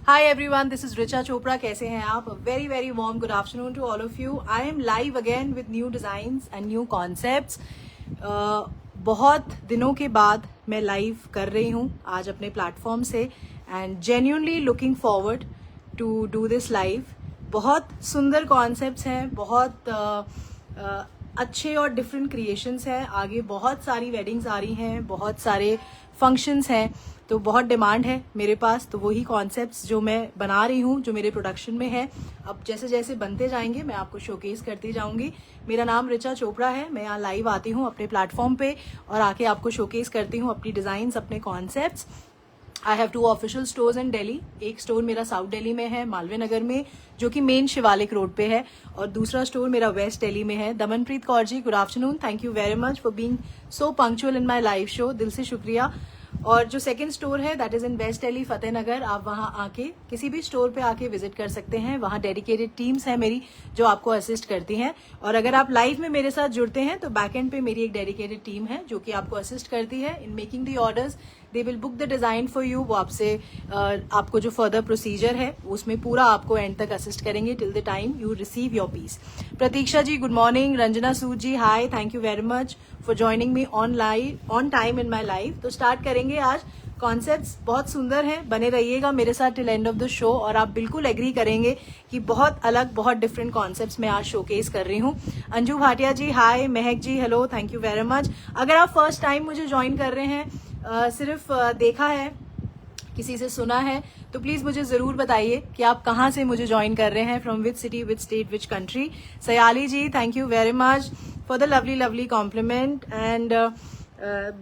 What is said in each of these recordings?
Hi everyone, this is Richa Chopra. कैसे हैं आप? A very very warm good afternoon to all of you. I am live again with new designs and new concepts. बहुत दिनों के बाद मैं live कर रही हूँ आज अपने प्लेटफॉर्म से and genuinely looking forward to do this live. बहुत सुंदर कॉन्सेप्ट्स हैं, बहुत अच्छे और डिफरेंट क्रिएशंस हैं. आगे बहुत सारी वेडिंग्स आ रही हैं, बहुत सारे फंक्शंस हैं, तो बहुत डिमांड है मेरे पास. तो वही कॉन्सेप्ट्स जो मैं बना रही हूँ, जो मेरे प्रोडक्शन में है, अब जैसे जैसे बनते जाएंगे मैं आपको शोकेस करती जाऊंगी. मेरा नाम रिचा चोपड़ा है. मैं यहाँ लाइव आती हूँ अपने प्लेटफॉर्म पे और आके आपको शोकेस करती हूँ अपनी डिज़ाइंस, अपने concepts. I have 2 official stores in Delhi. एक स्टोर मेरा साउथ दिल्ली में है, मालवीय नगर में, जो कि मेन शिवालिक रोड पे है, और दूसरा स्टोर मेरा वेस्ट दिल्ली में है. Damanpreet Kaur ji, good afternoon. Thank you very much for being so punctual in my live show. दिल से शुक्रिया. और जो सेकंड स्टोर है that is in west Delhi, Fateh Nagar. आप वहां आके किसी भी स्टोर पे आके विजिट कर सकते हैं. वहां डेडिकेटेड टीम्स है मेरी जो आपको असिस्ट करती हैं. और अगर आप लाइव में मेरे साथ जुड़ते हैं तो बैक एंड पे मेरी एक डेडिकेटेड टीम है जो कि आपको असिस्ट करती है in making the orders. They will book the design for you. वो आपसे आपको जो फर्दर प्रोसीजर है उसमें पूरा आपको एंड तक असिस्ट करेंगे till the time you receive your piece. Pratiksha ji, good morning. Ranjana Sood ji, hi. Thank you very much for joining me on time in my live. तो स्टार्ट करेंगे आज. कॉन्सेप्ट्स बहुत सुंदर हैं, बने रहिएगा मेरे साथ till end of the show और आप बिल्कुल एग्री करेंगे कि बहुत अलग, बहुत डिफरेंट कॉन्सेप्ट्स मैं आज शोकेस कर रही हूँ. Anju Bhatia ji, hi. Mahak ji, hello. Thank you very much. अगर आप फर्स्ट टाइम मुझे ज्वाइन कर रहे हैं, सिर्फ देखा है, किसी से सुना है, तो प्लीज मुझे जरूर बताइए कि आप कहाँ से मुझे ज्वाइन कर रहे हैं, from which city, which state, which country. Sayali ji, thank you very much for the lovely lovely compliment. And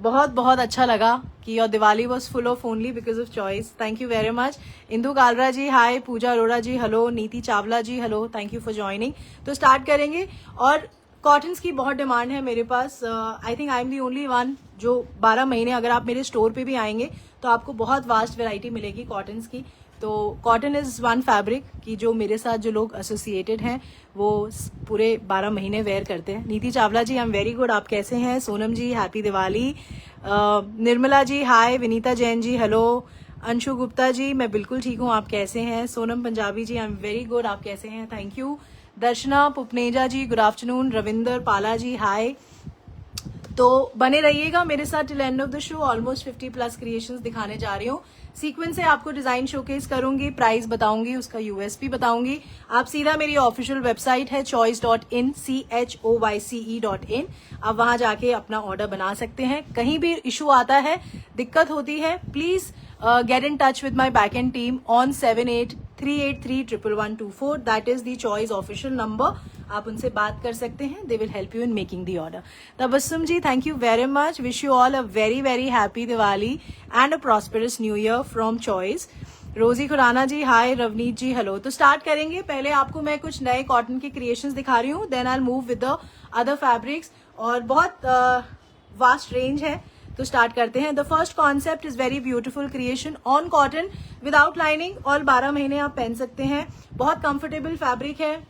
बहुत बहुत अच्छा लगा कि your Diwali was full of only because of choice. Thank you very much. Indu Kalra ji, hi. Pooja Arora ji, hello. Niti Chawla ji, hello. Thank you for joining. तो start करेंगे. और cottons की बहुत डिमांड है मेरे पास. I think I am the only one जो 12 महीने, अगर आप मेरे स्टोर पे भी आएंगे तो आपको बहुत वास्ट वैरायटी मिलेगी कॉटन्स की. तो कॉटन इज वन फैब्रिक कि जो मेरे साथ जो लोग एसोसिएटेड हैं वो पूरे 12 महीने वेयर करते हैं. Niti Chawla ji, I am very good. आप कैसे हैं? Sonam ji, happy Diwali. Nirmala ji, hi. Vinita Jain ji, hello. Anshu Gupta ji, मैं बिल्कुल ठीक हूँ. आप कैसे हैं? Sonam Punjabi ji, I am very good. आप कैसे हैं? Thank you. Darshana Pupneja ji, good afternoon. Ravinder Pala ji, hi. तो बने रहिएगा मेरे साथ till end of the show. Almost 50+ creations दिखाने जा रही हूँ. सीक्वेंस से आपको डिजाइन शोकेस करूंगी, प्राइस बताऊंगी, उसका यूएसपी बताऊंगी. आप सीधा मेरी ऑफिशियल वेबसाइट है choice.in, choyce.in, आप वहां जाके अपना ऑर्डर बना सकते हैं. कहीं भी इशू आता है, दिक्कत होती है, please get in touch with my backend team on 7838311124. That is the Choice official number. आप उनसे बात कर सकते हैं. They will help you in making the order. Tabassum ji, thank you very much. Wish you all a very very happy Diwali and a prosperous New Year from Choice. रोजी खुराना जी, हाय. रवनीत जी, hello. तो start करेंगे. पहले आपको मैं कुछ नए कॉटन के creations दिखा रही हूँ, then I move with the other fabrics. और बहुत वास्ट रेंज है, तो स्टार्ट करते हैं. The first concept is very beautiful creation on cotton without lining. और 12 महीने आप पहन सकते हैं. बहुत कंफर्टेबल फैब्रिक है.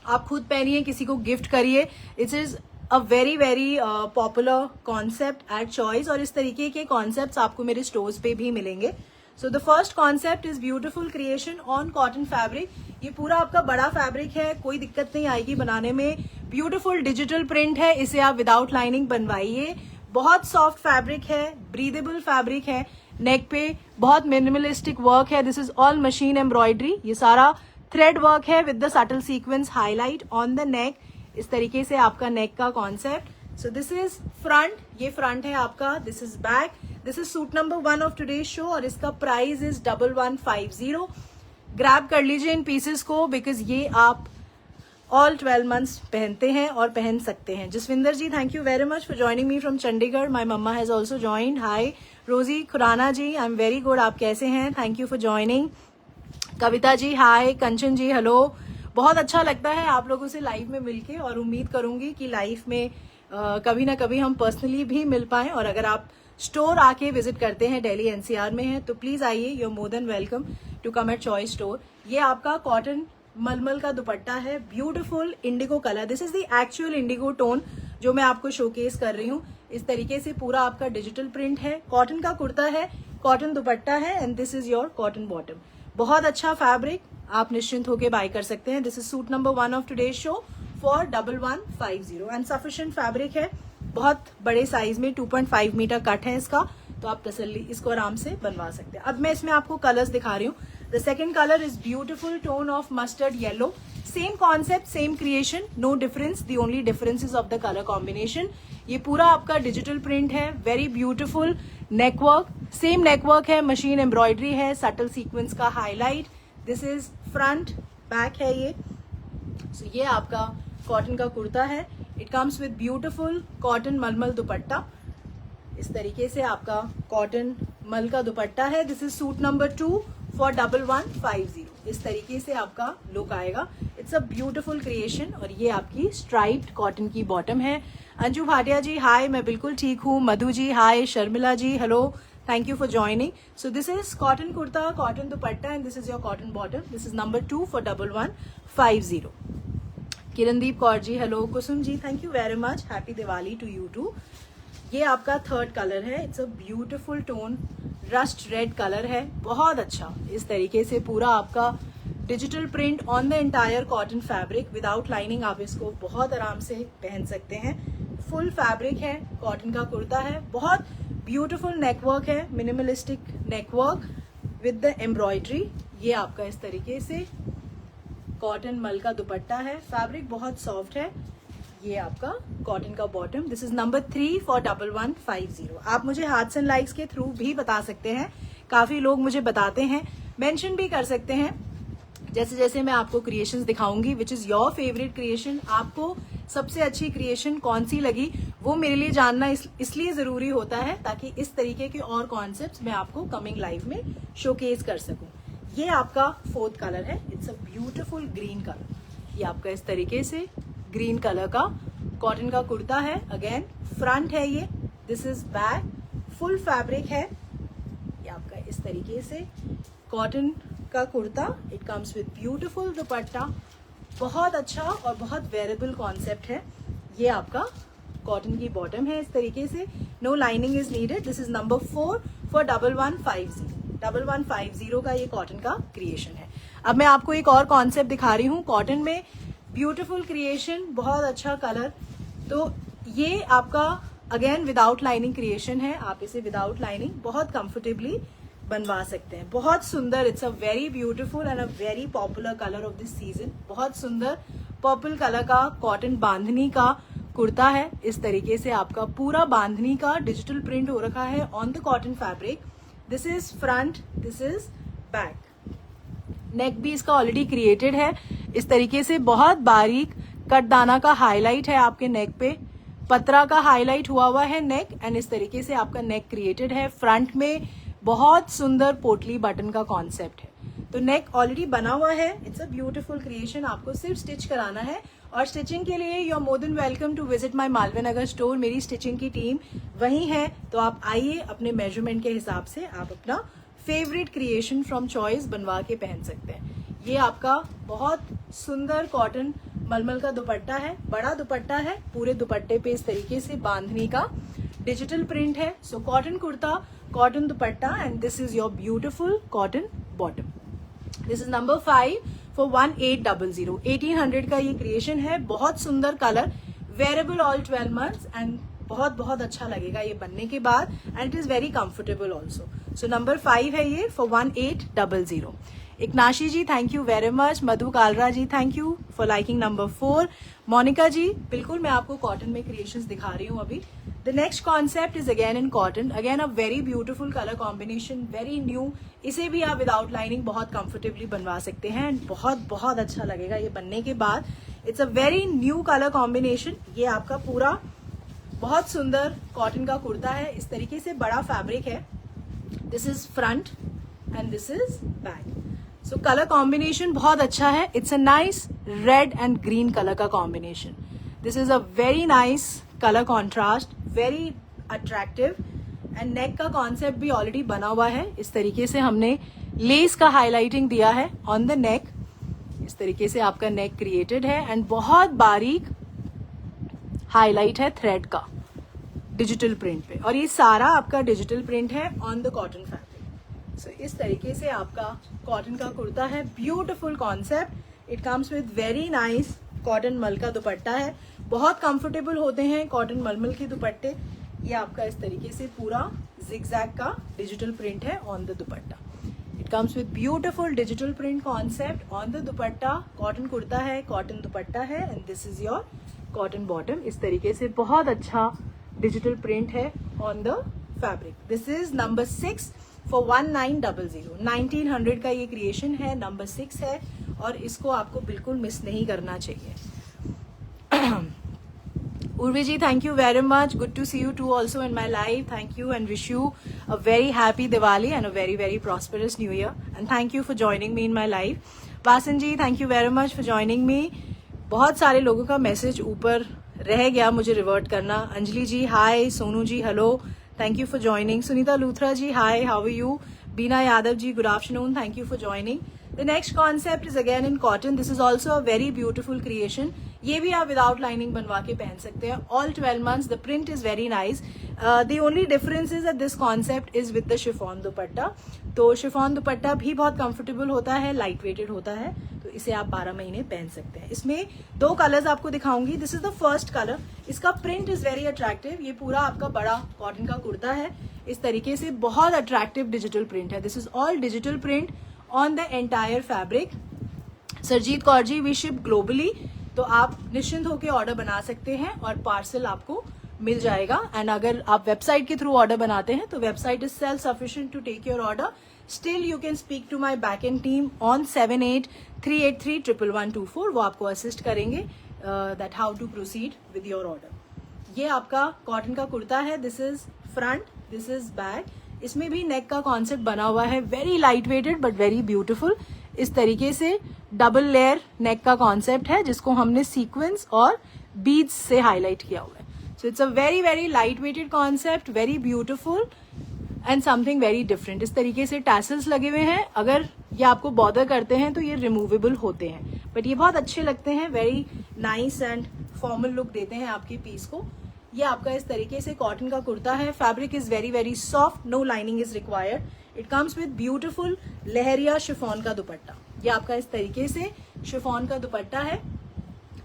आप खुद पहनिए, किसी को गिफ्ट करिए. It is a very very popular concept at choice. और इस तरीके के कॉन्सेप्ट्स आपको मेरे स्टोर्स पे भी मिलेंगे. So the first concept is beautiful creation on cotton fabric. ये पूरा आपका बड़ा फैब्रिक है, कोई दिक्कत नहीं आएगी बनाने में. ब्यूटीफुल डिजिटल प्रिंट है, इसे आप विदाउट लाइनिंग बनवाइए. बहुत सॉफ्ट फैब्रिक है, ब्रीदेबल फैब्रिक है. नेक पे बहुत मिनिमलिस्टिक वर्क है. This is all machine embroidery. ये सारा थ्रेड वर्क है with the subtle sequence highlight on the नेक. इस तरीके से आपका नेक का concept. So this is front, ये फ्रंट है आपका. This is back. This is suit number 1 of today's show और इसका प्राइस इज 1150. ग्रैब कर लीजिए इन पीसेस को बिकॉज ये आप ऑल 12 मंथ्स पहनते हैं और पहन सकते हैं. Jaswinder ji, thank you very much for joining me from Chandigarh. My mama has also joined. Hi. Rosy Khurana ji, I am very good. आप कैसे हैं? Thank you for joining. Kavita ji, hi. Kanchan ji, hello. बहुत अच्छा लगता है आप लोगों से लाइव में मिलके और उम्मीद करूंगी कि लाइव में कभी ना कभी हम पर्सनली भी मिल पाएं. और अगर आप स्टोर आके विजिट करते हैं, दिल्ली एनसीआर में है, तो प्लीज आइए. You are more than welcome to come at choice store. ये आपका कॉटन मलमल का दुपट्टा है, beautiful indigo colour. This is the actual indigo tone जो मैं आपको शोकेस कर रही हूँ. इस तरीके से पूरा आपका डिजिटल प्रिंट है. कॉटन का कुर्ता है, कॉटन दुपट्टा है, and this is your cotton bottom. बहुत अच्छा फैब्रिक, आप निश्चिंत होके बाय कर सकते हैं. This is suit number 1 of today's show for 1150 and sufficient fabric है. बहुत बड़े साइज में 2.5 मीटर कट है इसका, तो आप तसल्ली इसको आराम से बनवा सकते हैं. अब मैं इसमें आपको कलर्स दिखा रही हूँ. The second colour is beautiful tone of mustard yellow. Same concept, same creation, no difference. The only difference is of the colour combination. ये पूरा आपका डिजिटल प्रिंट है. Very beautiful neckwork, same neckwork है, machine embroidery है, subtle sequence का highlight. This is front, back है ये. So, ये आपका कॉटन का कुर्ता है. It comes with beautiful cotton मलमल दुपट्टा. इस तरीके से आपका कॉटन मल का दुपट्टा है. This is suit number 2 for 1150. इस तरीके से आपका लुक आएगा. It's a beautiful creation. और ये आपकी स्ट्राइप्ड कॉटन की बॉटम है. अंजू भाटिया जी हाय, मैं बिल्कुल ठीक हूँ. Madhu ji hi, Sharmila ji hello, thank you for joining. So this is cotton kurta, cotton dupatta and this is your cotton bottom. This is number 2 for 1150. Kirandeep Kaur ji hello. Kusum ji thank you very much. Happy Diwali to you too. ये आपका third colour है. It's a beautiful tone rust red colour है. बहुत अच्छा. इस तरीके से पूरा आपका digital print on the entire cotton fabric without lining. आप इसको बहुत आराम से पहन सकते हैं. फुल फैब्रिक है, कॉटन का कुर्ता है. बहुत ब्यूटिफुल नेकवर्क है, minimalistic neckwork with the embroidery. ये आपका इस तरीके से कॉटन मल का दुपट्टा है. फैब्रिक बहुत सॉफ्ट है. ये आपका कॉटन का bottom. This is number 3 for 1150. आप मुझे हार्ट्स एंड लाइक्स के थ्रू भी बता सकते हैं. काफी लोग मुझे बताते हैं, मेंशन भी कर सकते हैं. जैसे जैसे मैं आपको क्रिएशंस दिखाऊंगी, which is your favourite creation, आपको सबसे अच्छी क्रिएशन कौन सी लगी, वो मेरे लिए जानना इसलिए जरूरी होता है ताकि इस तरीके के और कॉन्सेप्ट्स मैं आपको कमिंग लाइव में शोकेस कर सकूं. ये आपका फोर्थ कलर है. It's a beautiful green colour. ये आपका इस तरीके से ग्रीन कलर का कॉटन का कुर्ता है. अगेन फ्रंट है ये. This is back. Full fabric है. ये आपका इस तरीके से कॉटन का kurta. It comes with beautiful दुपट्टा. बहुत अच्छा और बहुत वेरेबल कॉन्सेप्ट है. ये आपका कॉटन की बॉटम है इस तरीके से. No lining is needed. This is number 4 for 1150. 1150 का ये कॉटन का क्रिएशन है. अब मैं आपको एक और कॉन्सेप्ट दिखा रही हूँ कॉटन में. ब्यूटिफुल क्रिएशन, बहुत अच्छा कलर. तो ये आपका अगेन विदाउट लाइनिंग क्रिएशन है. आप इसे विदाउट लाइनिंग बहुत कंफर्टेबली बनवा सकते हैं. बहुत सुंदर. It's a very beautiful and a very popular colour of this season. बहुत सुंदर पर्पल कलर का कॉटन बांधनी का कुर्ता है. इस तरीके से आपका पूरा बांधनी का डिजिटल प्रिंट हो रखा है on the cotton fabric. This is front, this is back. Neck भी इसका ऑलरेडी क्रिएटेड है. इस तरीके से बहुत बारीक कटदाना का हाईलाइट है आपके नेक पे. पतरा का हाईलाइट हुआ है नेक. एंड इस तरीके से आपका नेक क्रिएटेड है. फ्रंट में बहुत सुंदर पोटली बटन का कॉन्सेप्ट है. तो नेक ऑलरेडी बना हुआ है. It's a beautiful creation. आपको सिर्फ स्टिच कराना है. और स्टिचिंग के लिए you are more than welcome to visit my Malviya Nagar store. मेरी स्टिचिंग की टीम वहीं है. तो आप आइए, अपने मेजरमेंट के हिसाब से आप अपना फेवरेट क्रिएशन फ्रॉम चॉइस बनवा के पहन सकते हैं. ये आपका बहुत सुंदर कॉटन मलमल का दुपट्टा है. बड़ा दुपट्टा है. पूरे दुपट्टे पे इस तरीके से बांधनी का डिजिटल प्रिंट है. So cotton kurta, cotton dupatta and this is your beautiful cotton bottom. This is number 5 for 1800. 1800 का ये क्रिएशन है. बहुत सुंदर colour, wearable all 12 months and बहुत बहुत अच्छा लगेगा ये बनने के बाद. And it is very comfortable also. So number 5 है ये for 1800. Ignashi ji thank you very much. Madhu Kalra ji thank you for liking number 4. Monika जी बिल्कुल मैं आपको कॉटन में क्रिएशंस दिखा रही हूँ अभी. The next concept is again in cotton. Again a very beautiful colour combination, very new. इसे भी आप विदाउट लाइनिंग बहुत कंफर्टेबली बनवा सकते हैं. एंड बहुत बहुत अच्छा लगेगा ये बनने के बाद. It's a very new colour combination. ये आपका पूरा बहुत सुंदर कॉटन का कुर्ता है. इस तरीके से बड़ा फैब्रिक है. This is front and this is back. So colour combination बहुत अच्छा है. It's a nice red and green colour का combination. This is a very nice colour contrast, very attractive. And neck का कॉन्सेप्ट भी already बना हुआ है. इस तरीके से हमने लेस का हाईलाइटिंग दिया है ऑन द नेक. इस तरीके से आपका नेक क्रिएटेड है एंड बहुत बारीक हाईलाइट है थ्रेड का डिजिटल प्रिंट पे. और ये सारा आपका डिजिटल प्रिंट है ऑन द कॉटन फैब्रिक. सो इस तरीके से आपका कॉटन का कुर्ता है, beautiful concept. It comes with very nice cotton मल का दुपट्टा है, बहुत कंफर्टेबल होते हैं कॉटन मलमल के दुपट्टे। ये आपका इस तरीके से पूरा जिगजैग का डिजिटल प्रिंट है on the dupatta. It comes with beautiful digital print concept on the dupatta. Cotton kurta है, कॉटन दुपट्टा है, and this is your cotton bottom. इस तरीके से बहुत अच्छा डिजिटल प्रिंट है on the fabric. This is number 6 for 1900। 1900 का ये क्रिएशन है, नंबर 6 है, और इसको आपको बिल्कुल मिस नहीं करना चाहिए। Urvi ji, thank you very much. Good to see you too also in my live. Thank you and wish you a very happy Diwali and a very, very prosperous New Year. And thank you for joining me in my live. Vasan ji, thank you very much for joining me. बहुत सारे लोगों का message ऊपर रह गया मुझे revert करना। Anjali ji hi, Sonu ji hello, thank you for joining. Sunita Luthra ji hi, how are you? Beena Yadav ji good afternoon, thank you for joining. The next concept is again in cotton. This is also a very beautiful creation. ये भी आप without lining बनवा के पहन सकते हैं। All 12 months, the print is very nice. The only difference is that this concept is with the chiffon दुपट्टा। तो chiffon दुपट्टा भी बहुत कंफर्टेबल होता है, लाइट वेटेड होता है, तो इसे आप 12 महीने पहन सकते हैं। इसमें 2 कलर्स आपको दिखाऊंगी। This is the first colour. इसका प्रिंट इज वेरी अट्रैक्टिव। ये पूरा आपका बड़ा कॉटन का कुर्ता है, इस तरीके से बहुत अट्रैक्टिव डिजिटल प्रिंट है। This is all digital print on the entire fabric. Sarjeet Kaur ji, we ship globally, तो आप निश्चिंत होकर ऑर्डर बना सकते हैं और पार्सल आपको मिल जाएगा। एंड अगर आप वेबसाइट के थ्रू ऑर्डर बनाते हैं तो website is self sufficient to take your order. Still you can speak to my back end team on 7838311124। वो आपको असिस्ट करेंगे that how to proceed with your order. ये आपका कॉटन का कुर्ता है। This is front, this is back. इसमें भी neck का कॉन्सेप्ट बना हुआ है, very light weighted but very beautiful. इस तरीके से डबल लेयर नेक का कॉन्सेप्ट है, जिसको हमने सीक्वेंस और बीड्स से हाईलाइट किया हुआ है। So it's a very very light weighted concept, very beautiful and something very different. इस तरीके से टैसल्स लगे हुए हैं। अगर ये आपको बॉर्डर करते हैं तो ये रिमूवेबल होते हैं, बट ये बहुत अच्छे लगते हैं, very nice and formal look देते हैं आपके पीस को। ये आपका इस तरीके से कॉटन का कुर्ता है। Fabric is very very soft, no lining is required. It comes with beautiful leheriya chiffon का दुपट्टा। ये आपका इस तरीके से शिफॉन का दुपट्टा है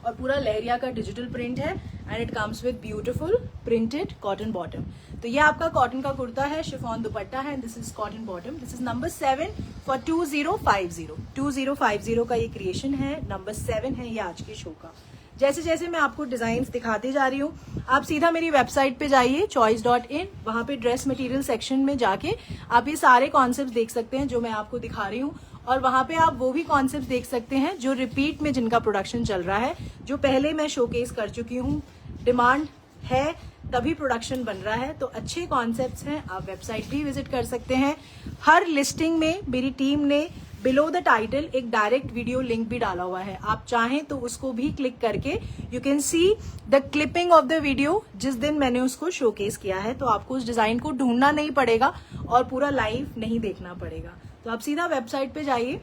और पूरा लहरिया का डिजिटल प्रिंट है, and it comes with beautiful printed cotton bottom. तो ये आपका कॉटन का कुर्ता है, शिफॉन दुपट्टा है, this is cotton bottom. This is number 7 for 2050। 2050 का ये क्रिएशन है, नंबर 7 है ये आज के शो का। जैसे जैसे मैं आपको डिजाइन्स दिखाती जा रही हूँ, आप सीधा मेरी वेबसाइट पे जाइए choice.in। वहां पे ड्रेस मटेरियल सेक्शन में जाके आप ये सारे कॉन्सेप्ट देख सकते हैं जो मैं आपको दिखा रही हूँ, और वहां पे आप वो भी कॉन्सेप्ट देख सकते हैं जो रिपीट में जिनका प्रोडक्शन चल रहा है, जो पहले मैं शोकेस कर चुकी हूँ। डिमांड है तभी प्रोडक्शन बन रहा है, तो अच्छे कॉन्सेप्ट्स हैं, आप वेबसाइट भी विजिट कर सकते हैं। हर लिस्टिंग में मेरी टीम ने बिलो द टाइटल एक डायरेक्ट वीडियो लिंक भी डाला हुआ है। आप चाहें तो उसको भी क्लिक करके you can see the clipping of the video जिस दिन मैंने उसको शोकेस किया है। तो आपको उस डिजाइन को ढूंढना नहीं पड़ेगा और पूरा लाइव नहीं देखना पड़ेगा। तो आप सीधा वेबसाइट पे जाइए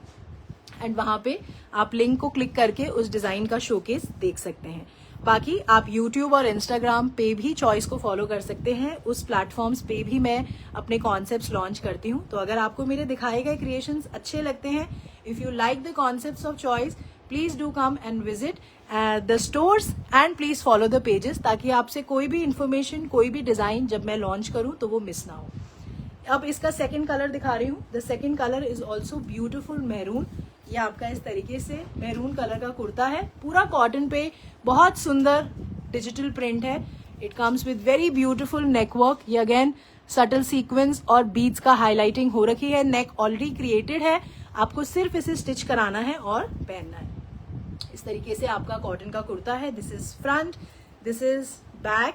एंड वहां पे आप लिंक को क्लिक करके उस डिजाइन का शोकेस देख सकते हैं। बाकी आप YouTube और Instagram पे भी चॉइस को फॉलो कर सकते हैं। उस प्लेटफॉर्म्स पे भी मैं अपने कॉन्सेप्ट्स लॉन्च करती हूँ। तो अगर आपको मेरे दिखाए गए क्रिएशंस अच्छे लगते हैं, if you like the concepts of choice, please do come and visit the stores and please follow the pages, ताकि आपसे कोई भी इंफॉर्मेशन, कोई भी डिजाइन जब मैं लॉन्च करूँ तो वो मिस ना हो। अब इसका सेकेंड कलर दिखा रही हूँ। The second colour is also beautiful maroon. ये आपका इस तरीके से मैरून कलर का कुर्ता है, पूरा कॉटन पे, बहुत सुंदर डिजिटल प्रिंट है। It comes with very beautiful neck work. ये अगेन सटल सीक्वेंस और बीड्स का हाईलाइटिंग हो रखी है। नेक ऑलरेडी क्रिएटेड है, आपको सिर्फ इसे स्टिच कराना है और पहनना है। इस तरीके से आपका कॉटन का कुर्ता है। This is front, this is back.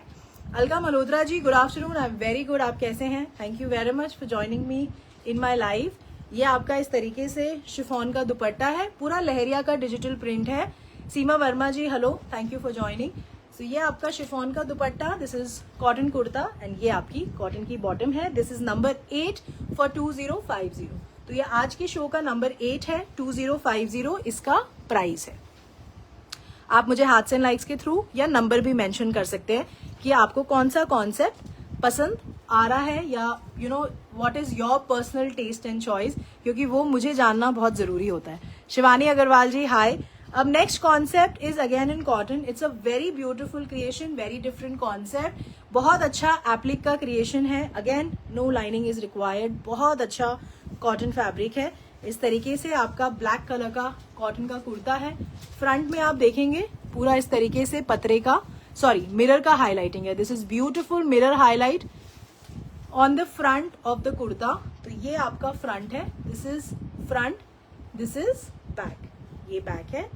Alka Malhotra ji good afternoon, I am very good. आप कैसे हैं? Thank you very much for joining me in my life. ये आपका इस तरीके से शिफॉन का दुपट्टा है, पूरा लहरिया का डिजिटल प्रिंट है। Seema Verma ji hello, thank you for joining. So ये आपका शिफॉन का dupatta, this is cotton kurta, and ये आपकी कॉटन की बॉटम है। This is number 8 for 2050। तो ये आज के शो का नंबर 8 है, 2050 इसका प्राइस है। आप मुझे हार्ट्स एंड लाइक्स के थ्रू या नंबर भी मेंशन कर सकते हैं कि आपको कौन सा कॉन्सेप्ट पसंद आ रहा है, या what is your personal taste and choice, क्योंकि वो मुझे जानना बहुत जरूरी होता है. शिवानी अग्रवाल जी हाय. अब next concept is again in cotton. It's a very beautiful creation, very different concept. बहुत अच्छा एप्लिक का क्रिएशन है. Again no lining is required. बहुत अच्छा कॉटन फैब्रिक है. इस तरीके से आपका ब्लैक कलर का कॉटन का कुर्ता है. फ्रंट में आप देखेंगे पूरा इस तरीके से पतरे का, सॉरी मिरर का हाईलाइटिंग है. This is beautiful mirror highlight on the front of the kurta. तो ये आपका फ्रंट है. This is front, this is back. ये बैक है.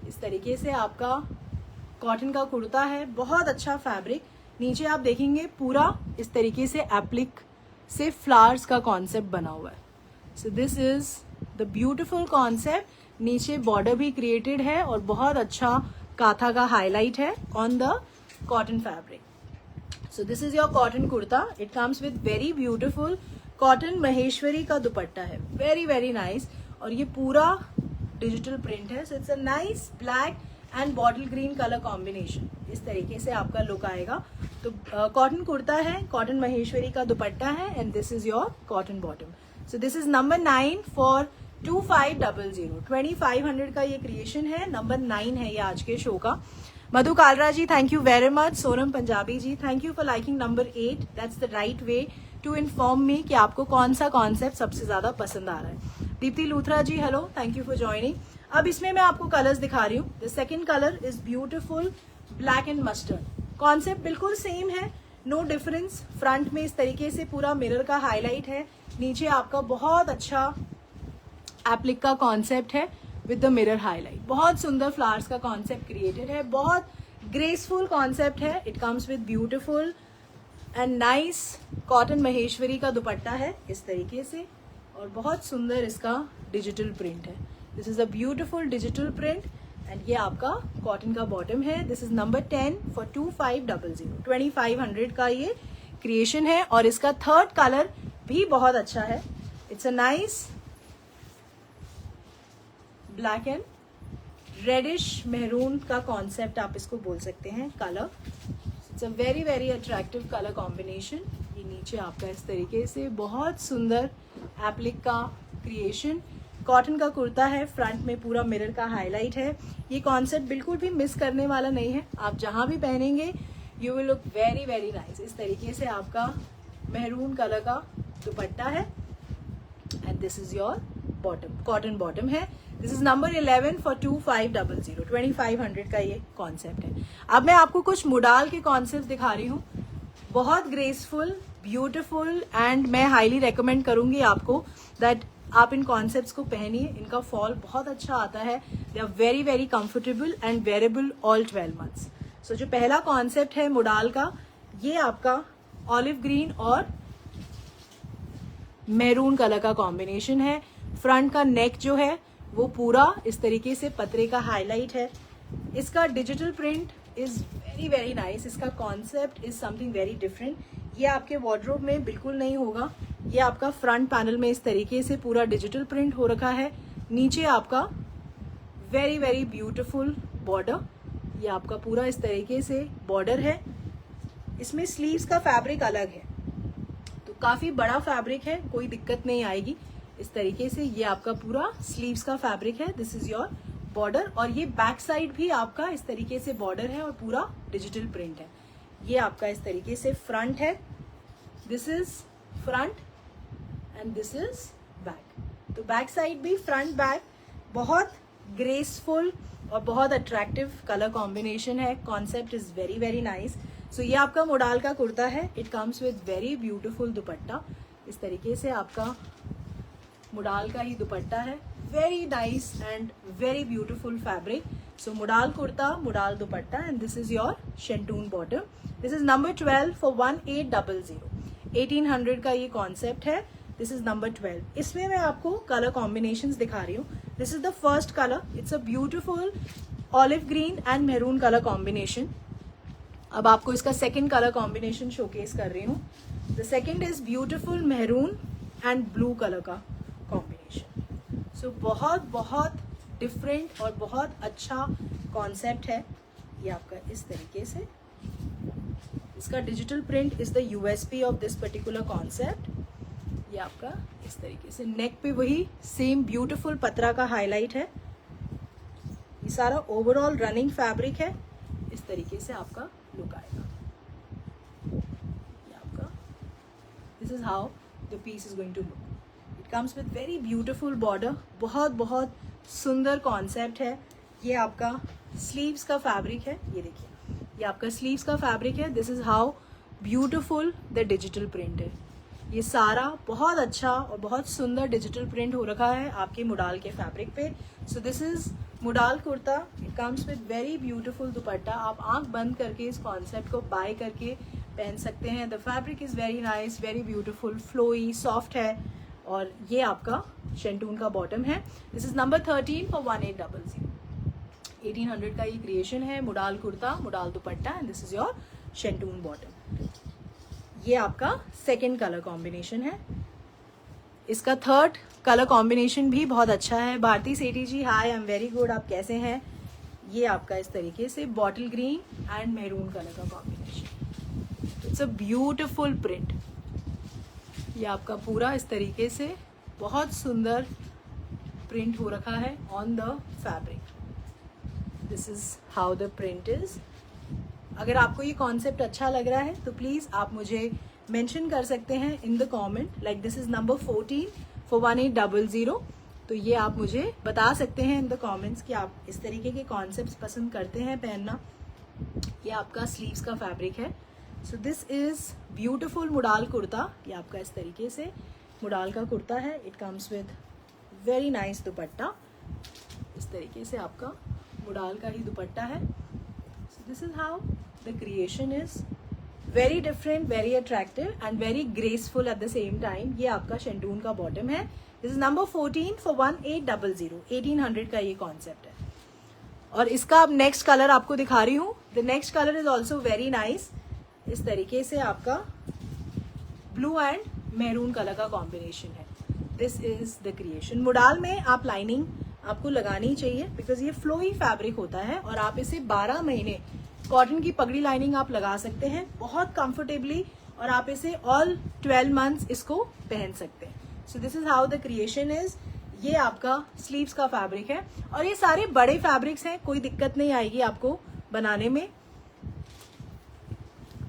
इस तरीके से आपका कॉटन का कुर्ता है. बहुत अच्छा फैब्रिक. नीचे आप देखेंगे पूरा इस तरीके से एप्लिक से फ्लावर्स का कॉन्सेप्ट बना हुआ है. So this is the beautiful concept. नीचे बॉर्डर भी क्रिएटेड है और बहुत अच्छा काथा का हाईलाइट है on the cotton fabric. So this is your cotton kurta. It comes with very beautiful cotton Maheshwari का दुपट्टा है. Very very nice. और ये पूरा डिजिटल प्रिंट है. So it's a nice black and bottle green colour combination. इस तरीके से आपका लुक आएगा. तो कॉटन कुर्ता है, कॉटन महेश्वरी का दुपट्टा है and this is your cotton bottom. So this is number 9 for 2500. 2500 का ये क्रिएशन है. नंबर 9 है ये आज के शो का. Madhu Kalra ji thank you very much. Sonam Punjabi ji thank you for liking number 8. That's the right way to inform me कि आपको कौन सा कॉन्सेप्ट सबसे ज्यादा पसंद आ रहा है. Deepti Luthra ji hello, thank you for joining. अब इसमें मैं आपको कलर्स दिखा रही हूँ. The second colour is beautiful black and mustard. Concept बिल्कुल सेम है, नो डिफरेंस. फ्रंट में इस तरीके से पूरा मिरर का हाईलाइट है. नीचे आपका बहुत अच्छा एप्लिक का कॉन्सेप्ट है विद द मिरर हाईलाइट. बहुत सुंदर फ्लावर्स का कॉन्सेप्ट क्रिएटेड है. बहुत ग्रेसफुल कॉन्सेप्ट है. It comes with beautiful and nice cotton Maheshwari का दुपट्टा है इस तरीके से. और बहुत सुंदर इसका डिजिटल प्रिंट है. This is a beautiful digital print and ये आपका कॉटन का बॉटम है. This is number 10 for 2500. 2500 का ये क्रिएशन है. और इसका थर्ड कलर भी बहुत अच्छा है. It's a nice black and reddish maroon का कॉन्सेप्ट आप इसको बोल सकते हैं colour. It's a very very attractive colour combination. ये नीचे आपका इस तरीके से बहुत सुंदर एप्लिक का क्रिएशन. कॉटन का कुर्ता है. फ्रंट में पूरा मिरर का हाईलाइट है. ये कॉन्सेप्ट बिल्कुल भी मिस करने वाला नहीं है. आप जहां भी पहनेंगे you will look very very nice. इस तरीके से आपका मेहरून कलर का दुपट्टा है and this is your bottom. Cotton bottom है. This is number 11 for 2500. 2500 का ये कॉन्सेप्ट है. अब मैं आपको कुछ मुडाल के कॉन्सेप्ट दिखा रही हूँ. बहुत ग्रेसफुल, ब्यूटिफुल एंड मैं हाईली रेकमेंड करूंगी आपको दैट आप इन कॉन्सेप्ट्स को पहनिए. इनका फॉल बहुत अच्छा आता है. They are very very comfortable and wearable all 12 months. So जो पहला कॉन्सेप्ट है मुडाल का, ये आपका ऑलिव ग्रीन और मैरून कलर का कॉम्बिनेशन है. फ्रंट का नेक जो है वो पूरा इस तरीके से पतरे का हाईलाइट है. इसका digital print is very very nice. इसका concept is something very different. ये आपके वार्डरोब में बिल्कुल नहीं होगा. ये आपका फ्रंट पैनल में इस तरीके से पूरा डिजिटल प्रिंट हो रखा है. नीचे आपका वेरी वेरी ब्यूटिफुल बॉर्डर. ये आपका पूरा इस तरीके से बॉर्डर है. इसमें स्लीव्स का फैब्रिक अलग है तो काफी बड़ा फैब्रिक है, कोई दिक्कत नहीं आएगी. इस तरीके से ये आपका पूरा स्लीव्स का फैब्रिक है. This is your border. और ये बैक साइड भी आपका इस तरीके से बॉर्डर है और पूरा डिजिटल प्रिंट है. ये आपका इस तरीके से फ्रंट है. This is front and this is back. तो बैक साइड भी फ्रंट बैक बहुत ग्रेसफुल और बहुत अट्रैक्टिव कलर कॉम्बिनेशन है. Concept is very very nice. So ये आपका मुडाल का कुर्ता है. It comes with very beautiful dupatta. इस तरीके से आपका मुडाल का ही दुपट्टा है. Very nice and very beautiful fabric. So modal kurta, modal dupatta and this is your शेंटून bottom. This is number 12 for 1800. 1800 का ये कॉन्सेप्ट है. This is number 12. इसमें मैं आपको कलर कॉम्बिनेशंस दिखा रही हूँ. This is the first colour. It's a beautiful olive green and maroon colour combination. अब आपको इसका सेकेंड कलर कॉम्बिनेशन शोकेस कर रही हूँ. The second is beautiful maroon and blue colour का कॉम्बिनेशन. सो बहुत बहुत डिफरेंट और बहुत अच्छा कॉन्सेप्ट है. ये आपका इस तरीके से इसका digital print is the USP of this particular concept. आपका इस तरीके से नेक पे वही सेम ब्यूटीफुल पतरा का हाईलाइट है। ये सारा ओवरऑल रनिंग फैब्रिक है। इस तरीके से आपका लुक आएगा। ये आपका this is how the piece is going to look. It comes with very beautiful border. बहुत बहुत सुंदर कॉन्सेप्ट है। ये आपका स्लीव्स का फैब्रिक है। ये देखिए, ये आपका स्लीव्स का फैब्रिक है। This is how beautiful the digital print है। ये सारा बहुत अच्छा और बहुत सुंदर डिजिटल प्रिंट हो रखा है आपके मुडाल के फैब्रिक पे। So this is modal kurta. It comes with very beautiful दुपट्टा। आप आंख बंद करके इस कॉन्सेप्ट को बाय करके पहन सकते हैं। The fabric is very nice, very beautiful, flowy, soft है। और ये आपका शेंटून का बॉटम है। This is number 13 for 1800। 1800 का ये क्रिएशन है। मुडाल kurta, modal dupatta and this is your शेंटून bottom. ये आपका सेकेंड कलर कॉम्बिनेशन है। इसका थर्ड कलर कॉम्बिनेशन भी बहुत अच्छा है। Bharti Sethi ji, hi, I am very good, आप कैसे हैं? ये आपका इस तरीके से bottle green and maroon colour का combination. It's a beautiful print. ये आपका पूरा इस तरीके से बहुत सुंदर प्रिंट हो रखा है on the fabric. This is how the print is. अगर आपको ये कॉन्सेप्ट अच्छा लग रहा है तो प्लीज़ आप मुझे मेंशन कर सकते हैं in the comment. Like this is number 14 for 1800। तो ये आप मुझे बता सकते हैं इन द कमेंट्स कि आप इस तरीके के कॉन्सेप्ट्स पसंद करते हैं पहनना। ये आपका स्लीव्स का फैब्रिक है। So this is beautiful मुडाल kurta. ये आपका इस तरीके से मुडाल का कुर्ता है। It comes with very nice दुपट्टा। इस तरीके से आपका मुडाल का ही दुपट्टा है। This is how the creation is. Very different, very attractive and very graceful at the same time. ये आपका शेंटून का बॉटम है। This is number 14 for 1800। 1800 का ये कॉन्सेप्ट है। और इसका अब नेक्स्ट कलर आपको दिखा रही हूँ। The next color is also very nice। इस तरीके से आपका ब्लू एंड मैरून कलर का कॉम्बिनेशन है। This is the creation। मुडाल में आप लाइनिंग आपको लगानी चाहिए बिकॉज ये फ्लोई फैब्रिक होता है और आप इसे 12 महीने कॉटन की पगड़ी लाइनिंग आप लगा सकते हैं बहुत कंफर्टेबली। और आप इसे ऑल 12 मंथ्स इसको पहन सकते हैं। सो this is how the creation is. ये आपका स्लीव्स का फैब्रिक है और ये सारे बड़े फैब्रिक्स हैं, कोई दिक्कत नहीं आएगी आपको बनाने में।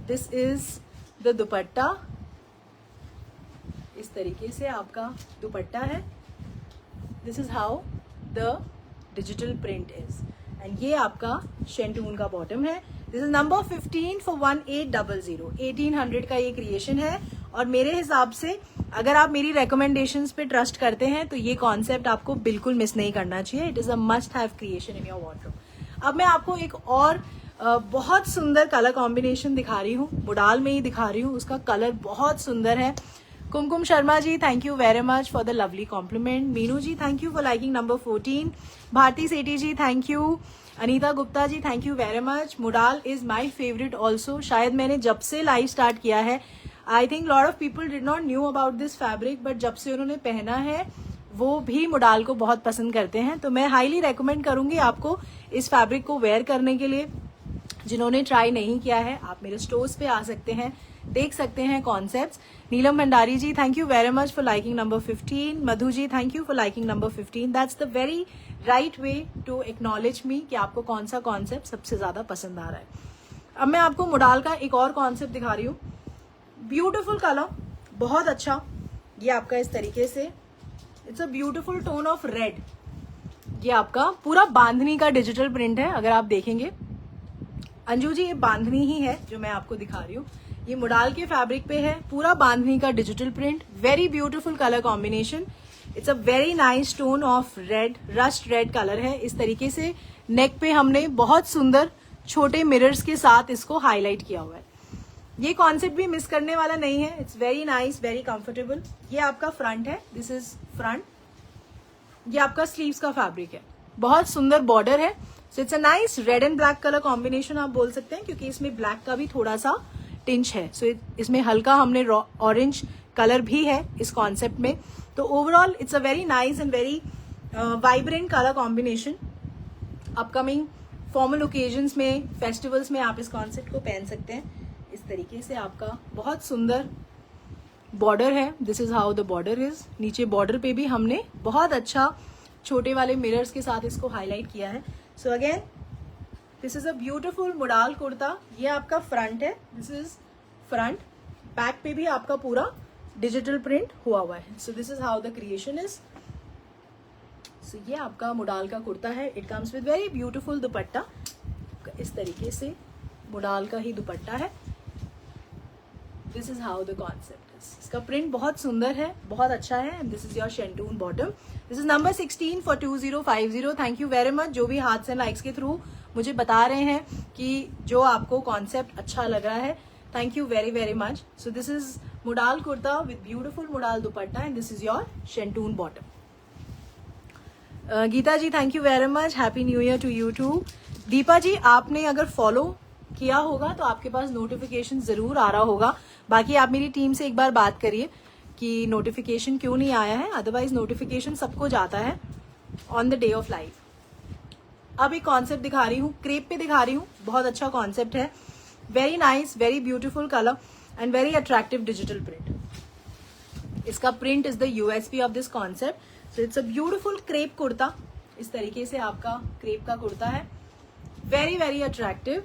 दिस इज द दुपट्टा। इस तरीके से आपका दुपट्टा है। This is how the digital print is. And ये आपका शेंटून का बॉटम है। This is number 15 for 1800। 1800 का ये क्रिएशन है। और मेरे हिसाब से अगर आप मेरी रिकमेंडेशंस पे ट्रस्ट करते हैं तो ये कॉन्सेप्ट आपको बिल्कुल मिस नहीं करना चाहिए। It is a must have creation in your wardrobe. अब मैं आपको एक और बहुत सुंदर कलर कॉम्बिनेशन दिखा रही हूँ। मुडाल में ही दिखा रही हूँ। उसका कलर बहुत सुंदर है। Kumkum Sharma ji, thank you very much for the lovely compliment. Meenu ji, thank you for liking number 14। Bharti Sethi ji, thank you. Anita Gupta ji, thank you very much. Modal is my favourite also. शायद मैंने जब से लाइव स्टार्ट किया है, I think lot of people did not knew about this fabric, but जब से उन्होंने पहना है वो भी मुडाल को बहुत पसंद करते हैं। तो मैं हाईली रेकमेंड करूंगी आपको इस फैब्रिक को वेयर करने के लिए। जिन्होंने ट्राई नहीं किया है आप मेरे स्टोर्स पे आ सकते हैं, देख सकते हैं concepts. Neelam Bhandari ji, thank you very much for liking number 15। Madhu ji, thank you for liking number 15। That's the very right way to acknowledge me कि आपको कौन सा कॉन्सेप्ट सबसे ज्यादा पसंद आ रहा है। अब मैं आपको मुडाल का एक और कॉन्सेप्ट दिखा रही हूँ। ब्यूटिफुल कलर, बहुत अच्छा। ये आपका इस तरीके से it's a beautiful tone of red. ये आपका पूरा बांधनी का डिजिटल प्रिंट है। अगर आप देखेंगे अंजू जी, ये बांधनी ही है जो मैं आपको दिखा रही हूँ। ये मुडाल के फैब्रिक पे है, पूरा बांधनी का digital print. Very beautiful colour combination. It's a very nice tone of red, rust red colour है। इस तरीके से नेक पे हमने बहुत सुंदर छोटे मिरर्स के साथ इसको हाईलाइट किया हुआ है। ये कॉन्सेप्ट भी मिस करने वाला नहीं है। It's very nice, very comfortable. ये आपका फ्रंट है। This is front. ये आपका स्लीव्स का फैब्रिक है। बहुत सुंदर बॉर्डर है। So it's a nice red and black colour combination आप बोल सकते हैं, क्योंकि इसमें ब्लैक का भी थोड़ा सा टिंच है। सो इसमें हल्का हमने ऑरेंज कलर भी है इस कॉन्सेप्ट में। तो overall it's a very nice and very vibrant colour combination. Upcoming formal occasions में, फेस्टिवल्स में आप इस कॉन्सेप्ट को पहन सकते हैं। इस तरीके से आपका बहुत सुंदर बॉर्डर है, this is how the border is. नीचे बॉर्डर पे भी हमने बहुत अच्छा छोटे वाले मिरर्स के साथ इसको हाईलाइट किया है। So again this is a beautiful मुडाल kurta. ये आपका फ्रंट है, दिस इज फ्रंट। बैक पे भी आपका पूरा डिजिटल प्रिंट हुआ है। So this is how the creation is. So ये आपका मुडाल का कुर्ता है। It comes with very beautiful dupatta. इस तरीके से मुडाल का ही दुपट्टा है। This is how the concept is. इसका प्रिंट बहुत सुंदर है, बहुत अच्छा है। And this is your शेंटून bottom. This is number 16 for 2050। Thank you very much जो भी हार्ट्स एंड लाइक्स के थ्रू मुझे बता रहे हैं कि जो आपको कॉन्सेप्ट अच्छा लग रहा है। Thank you very very much. So this is modal kurta with beautiful modal dupatta and this is your शेंटून bottom. Geeta ji thank you very much. Happy new year to you too. Deepa ji आपने अगर फॉलो किया होगा तो आपके पास नोटिफिकेशन जरूर आ रहा होगा। बाकी आप मेरी टीम से एक बार बात करिए कि नोटिफिकेशन क्यों नहीं आया है। अदरवाइज नोटिफिकेशन सबको जाता है on the day of live. अब एक कॉन्सेप्ट दिखा रही हूँ, क्रेप पे दिखा रही हूँ। बहुत अच्छा कॉन्सेप्ट है, very nice, very beautiful colour and very attractive digital print. इसका print is the USP of this concept. So it's a beautiful crepe kurta. इस तरीके से आपका क्रेप का कुर्ता है, वेरी वेरी अट्रैक्टिव।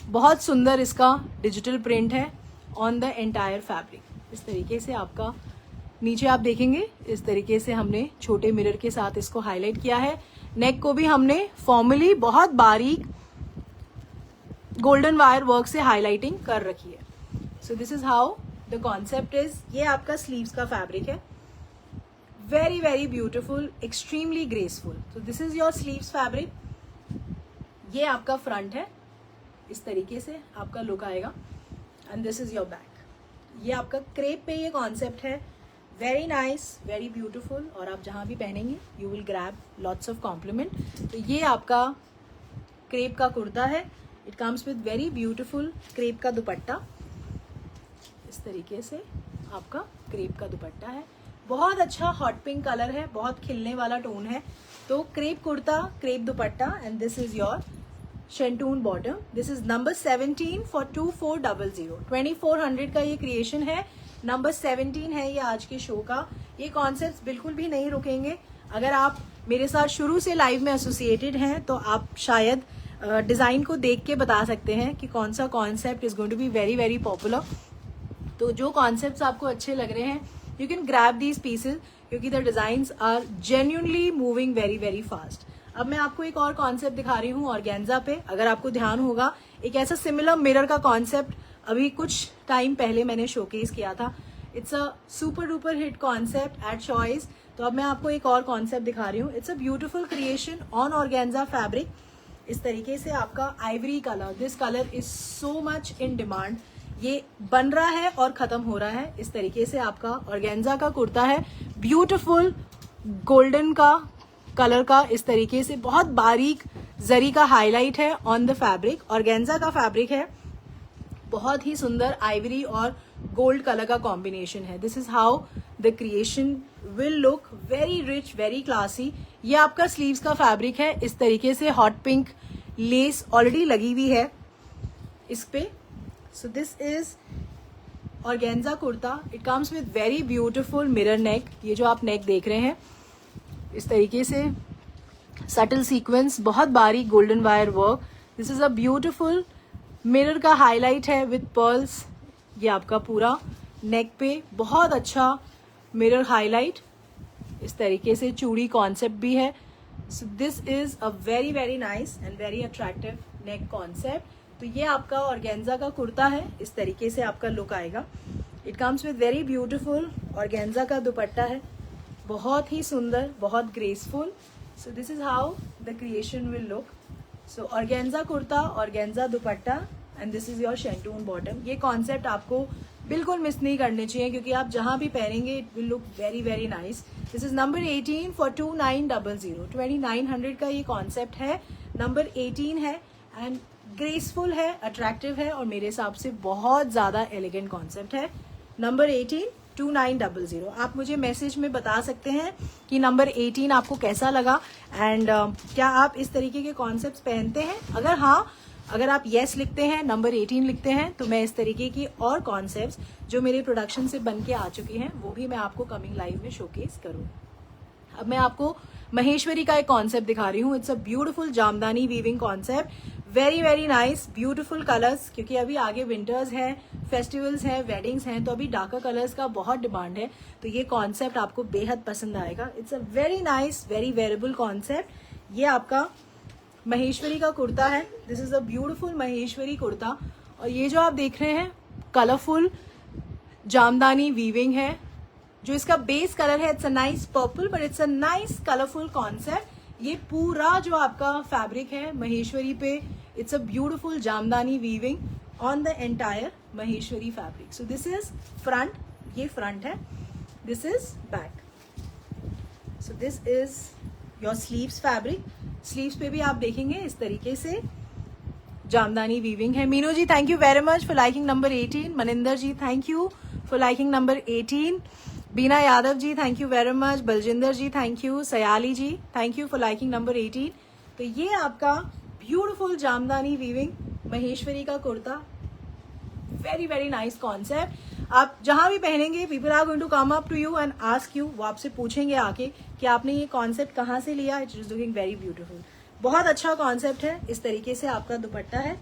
बहुत सुंदर इसका डिजिटल प्रिंट है ऑन द एंटायर फैब्रिक। इस तरीके से आपका नीचे आप देखेंगे, इस तरीके से हमने छोटे मिरर के साथ इसको हाईलाइट किया है। नेक को भी हमने फॉर्मली बहुत बारीक गोल्डन वायर वर्क से हाईलाइटिंग कर रखी है। So this is how the concept is. ये आपका स्लीव्स का फैब्रिक है, very very beautiful, extremely graceful. So this is your sleeves fabric. ये आपका फ्रंट है, इस तरीके से आपका लुक आएगा and this is your back. ये आपका क्रेप पे ये कॉन्सेप्ट है, वेरी नाइस, वेरी ब्यूटीफुल। और आप जहां भी पहनेंगे you will grab lots of compliment. तो ये आपका क्रेप का कुर्ता है। It comes with very beautiful crepe का दुपट्टा। इस तरीके से आपका क्रेप का दुपट्टा है, बहुत अच्छा हॉट पिंक कलर है, बहुत खिलने वाला टोन है। तो crepe kurta, crepe dupatta and this is your शेंटून bottom. This is number 17 for 2400। 2400 का ये क्रिएशन है, नंबर 17 है ये आज के शो का। ये कॉन्सेप्ट बिल्कुल भी नहीं रुकेंगे। अगर आप मेरे साथ शुरू से लाइव में एसोसिएटेड हैं तो आप शायद डिजाइन को देख के बता सकते हैं कि कौन सा concept is going to be very very popular. तो जो कॉन्सेप्ट्स आपको अच्छे लग रहे हैं you can grab these pieces, क्योंकि the designs are genuinely moving very very fast. अब मैं आपको एक और कॉन्सेप्ट दिखा रही हूँ ऑर्गेन्जा पे। अगर आपको ध्यान होगा, एक ऐसा सिमिलर मिरर का कॉन्सेप्ट अभी कुछ टाइम पहले मैंने शोकेस किया था। It's a super duper hit concept at choice. तो अब मैं आपको एक और कॉन्सेप्ट दिखा रही हूँ। It's a beautiful creation on organza fabric. इस तरीके से आपका Ivory colour, this colour is so much in demand. ये बन रहा है और खत्म हो रहा है। इस तरीके से आपका ऑर्गेन्जा का कुर्ता है, ब्यूटीफुल गोल्डन का कलर का। इस तरीके से बहुत बारीक जरी का हाईलाइट है ऑन द फैब्रिक। ऑर्गेन्जा का फैब्रिक है, बहुत ही सुंदर आइवरी और गोल्ड कलर का कॉम्बिनेशन है। This is how the creation will look, very rich, very classy. ये आपका स्लीव्स का फैब्रिक है। इस तरीके से हॉट पिंक लेस ऑलरेडी लगी हुई है इस पे। So this is organza kurta. It comes with very beautiful mirror neck. ये जो आप नेक देख रहे हैं, इस तरीके से सटल सीक्वेंस, बहुत बारीक golden wire work. This is a beautiful mirror का हाईलाइट है विद पर्ल्स। ये आपका पूरा नेक पे बहुत अच्छा मिरर हाईलाइट। इस तरीके से चूड़ी कॉन्सेप्ट भी है। So this is a very very nice and very attractive neck concept. तो ये आपका ऑर्गेन्जा का कुर्ता है, इस तरीके से आपका लुक आएगा। It comes with very beautiful organza का दुपट्टा है, बहुत ही सुंदर, बहुत graceful. So this is how the creation will look. So organza kurta, organza dupatta and this is your शेंटून bottom. ये कॉन्सेप्ट आपको बिल्कुल मिस नहीं करने चाहिए, क्योंकि आप जहां भी पहनेंगे it will look very very nice. This is number 18 for 2900। 2900 का ये कॉन्सेप्ट है, नंबर 18 है एंड ग्रेसफुल है, अट्रैक्टिव है और मेरे हिसाब से बहुत ज्यादा एलिगेंट कॉन्सेप्ट है। नंबर 18 2900। आप मुझे मैसेज में बता सकते हैं कि नंबर 18 आपको कैसा लगा एंड क्या आप इस तरीके के कॉन्सेप्ट्स पहनते हैं। अगर हाँ अगर आप येस लिखते हैं, नंबर 18 लिखते हैं, तो मैं इस तरीके की और कॉन्सेप्ट्स जो मेरे प्रोडक्शन से बन के आ चुकी हैं वो भी मैं आपको कमिंग लाइव में शोकेस करूँ। अब मैं आपको महेश्वरी का एक कॉन्सेप्ट दिखा रही हूँ। It's a beautiful Jamdani weaving concept, very very nice, beautiful colours, क्योंकि अभी आगे विंटर्स हैं, फेस्टिवल्स हैं, वेडिंग्स हैं, तो अभी डार्कर कलर्स का बहुत डिमांड है, तो ये कॉन्सेप्ट आपको बेहद पसंद आएगा। It's a very nice, very wearable concept. ये आपका महेश्वरी का कुर्ता है। This is a beautiful Maheshwari kurta, और ये जो आप देख रहे हैं कलरफुल जामदानी वीविंग है। जो इसका बेस कलर है it's a nice purple, but it's a nice colourful concept. ये पूरा जो आपका फैब्रिक है महेश्वरी पे, it's a beautiful Jamdani weaving on the entire Maheshwari fabric. So this is front, ये फ्रंट है, this is back. So this is your sleeves fabric. Sleeves पे भी आप देखेंगे इस तरीके से जामदानी वीविंग है। Meenu ji thank you very much for liking number 18। Maninder ji thank you for liking number 18। Beena Yadav ji thank you very much. Baljinder ji thank you. Sayali ji thank you for liking number 18। तो ये आपका ब्यूटीफुल जामदानी वीविंग महेश्वरी का kurta, very very nice concept. आप जहां भी पहनेंगे people are going to come up to you and ask you, वो आपसे पूछेंगे आके कि आपने ये कॉन्सेप्ट कहाँ से लिया। It is looking very beautiful, बहुत अच्छा कॉन्सेप्ट है। इस तरीके से आपका दुपट्टा है,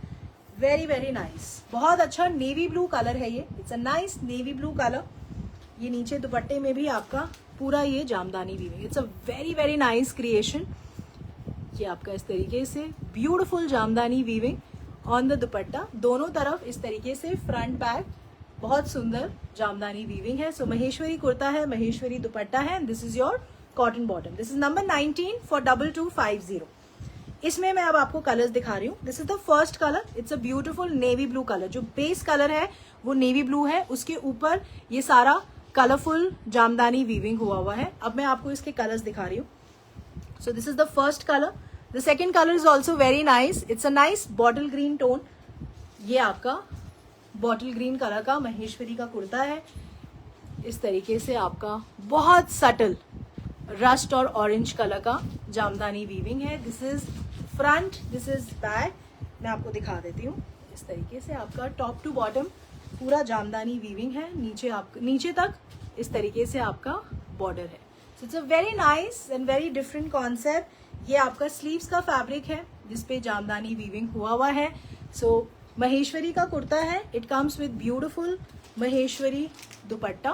वेरी वेरी नाइस, बहुत अच्छा नेवी ब्लू कलर है ये। It's a nice navy blue colour. ये नीचे दुपट्टे में भी आपका पूरा ये jamdani weaving, it's a very very nice creation. ये आपका इस तरीके से beautiful Jamdani weaving on the दुपट्टा, दोनों तरफ इस तरीके से फ्रंट बैक, बहुत सुंदर जामदानी वीविंग है। सो महेश्वरी कुर्ता है, महेश्वरी दुपट्टा है, and this is your cotton bottom. This is number 19 for 2250। इसमें मैं अब आपको कलर्स दिखा रही हूँ। This is the first colour, it's a beautiful navy blue colour. जो बेस कलर है वो नेवी ब्लू है, उसके ऊपर ये सारा कलरफुल जामदानी वीविंग हुआ है। अब मैं आपको इसके कलर्स दिखा रही हूँ। सो this is the first colour. The second colour is also very nice, it's a nice bottle green tone. ये आपका बॉटल ग्रीन कलर का महेश्वरी का कुर्ता है। इस तरीके से आपका बहुत सटल रस्ट और ऑरेंज कलर का जामदानी वीविंग है। This is front, this is back. मैं आपको दिखा देती हूँ। इस तरीके से आपका टॉप टू बॉटम पूरा जामदानी वीविंग है, नीचे तक इस तरीके से आपका बॉर्डर है। So it's a very nice and very different concept. ये आपका स्लीव्स का फैब्रिक है जिसपे जामदानी वीविंग हुआ है। सो महेश्वरी का कुर्ता है, it comes with beautiful Maheshwari dupatta.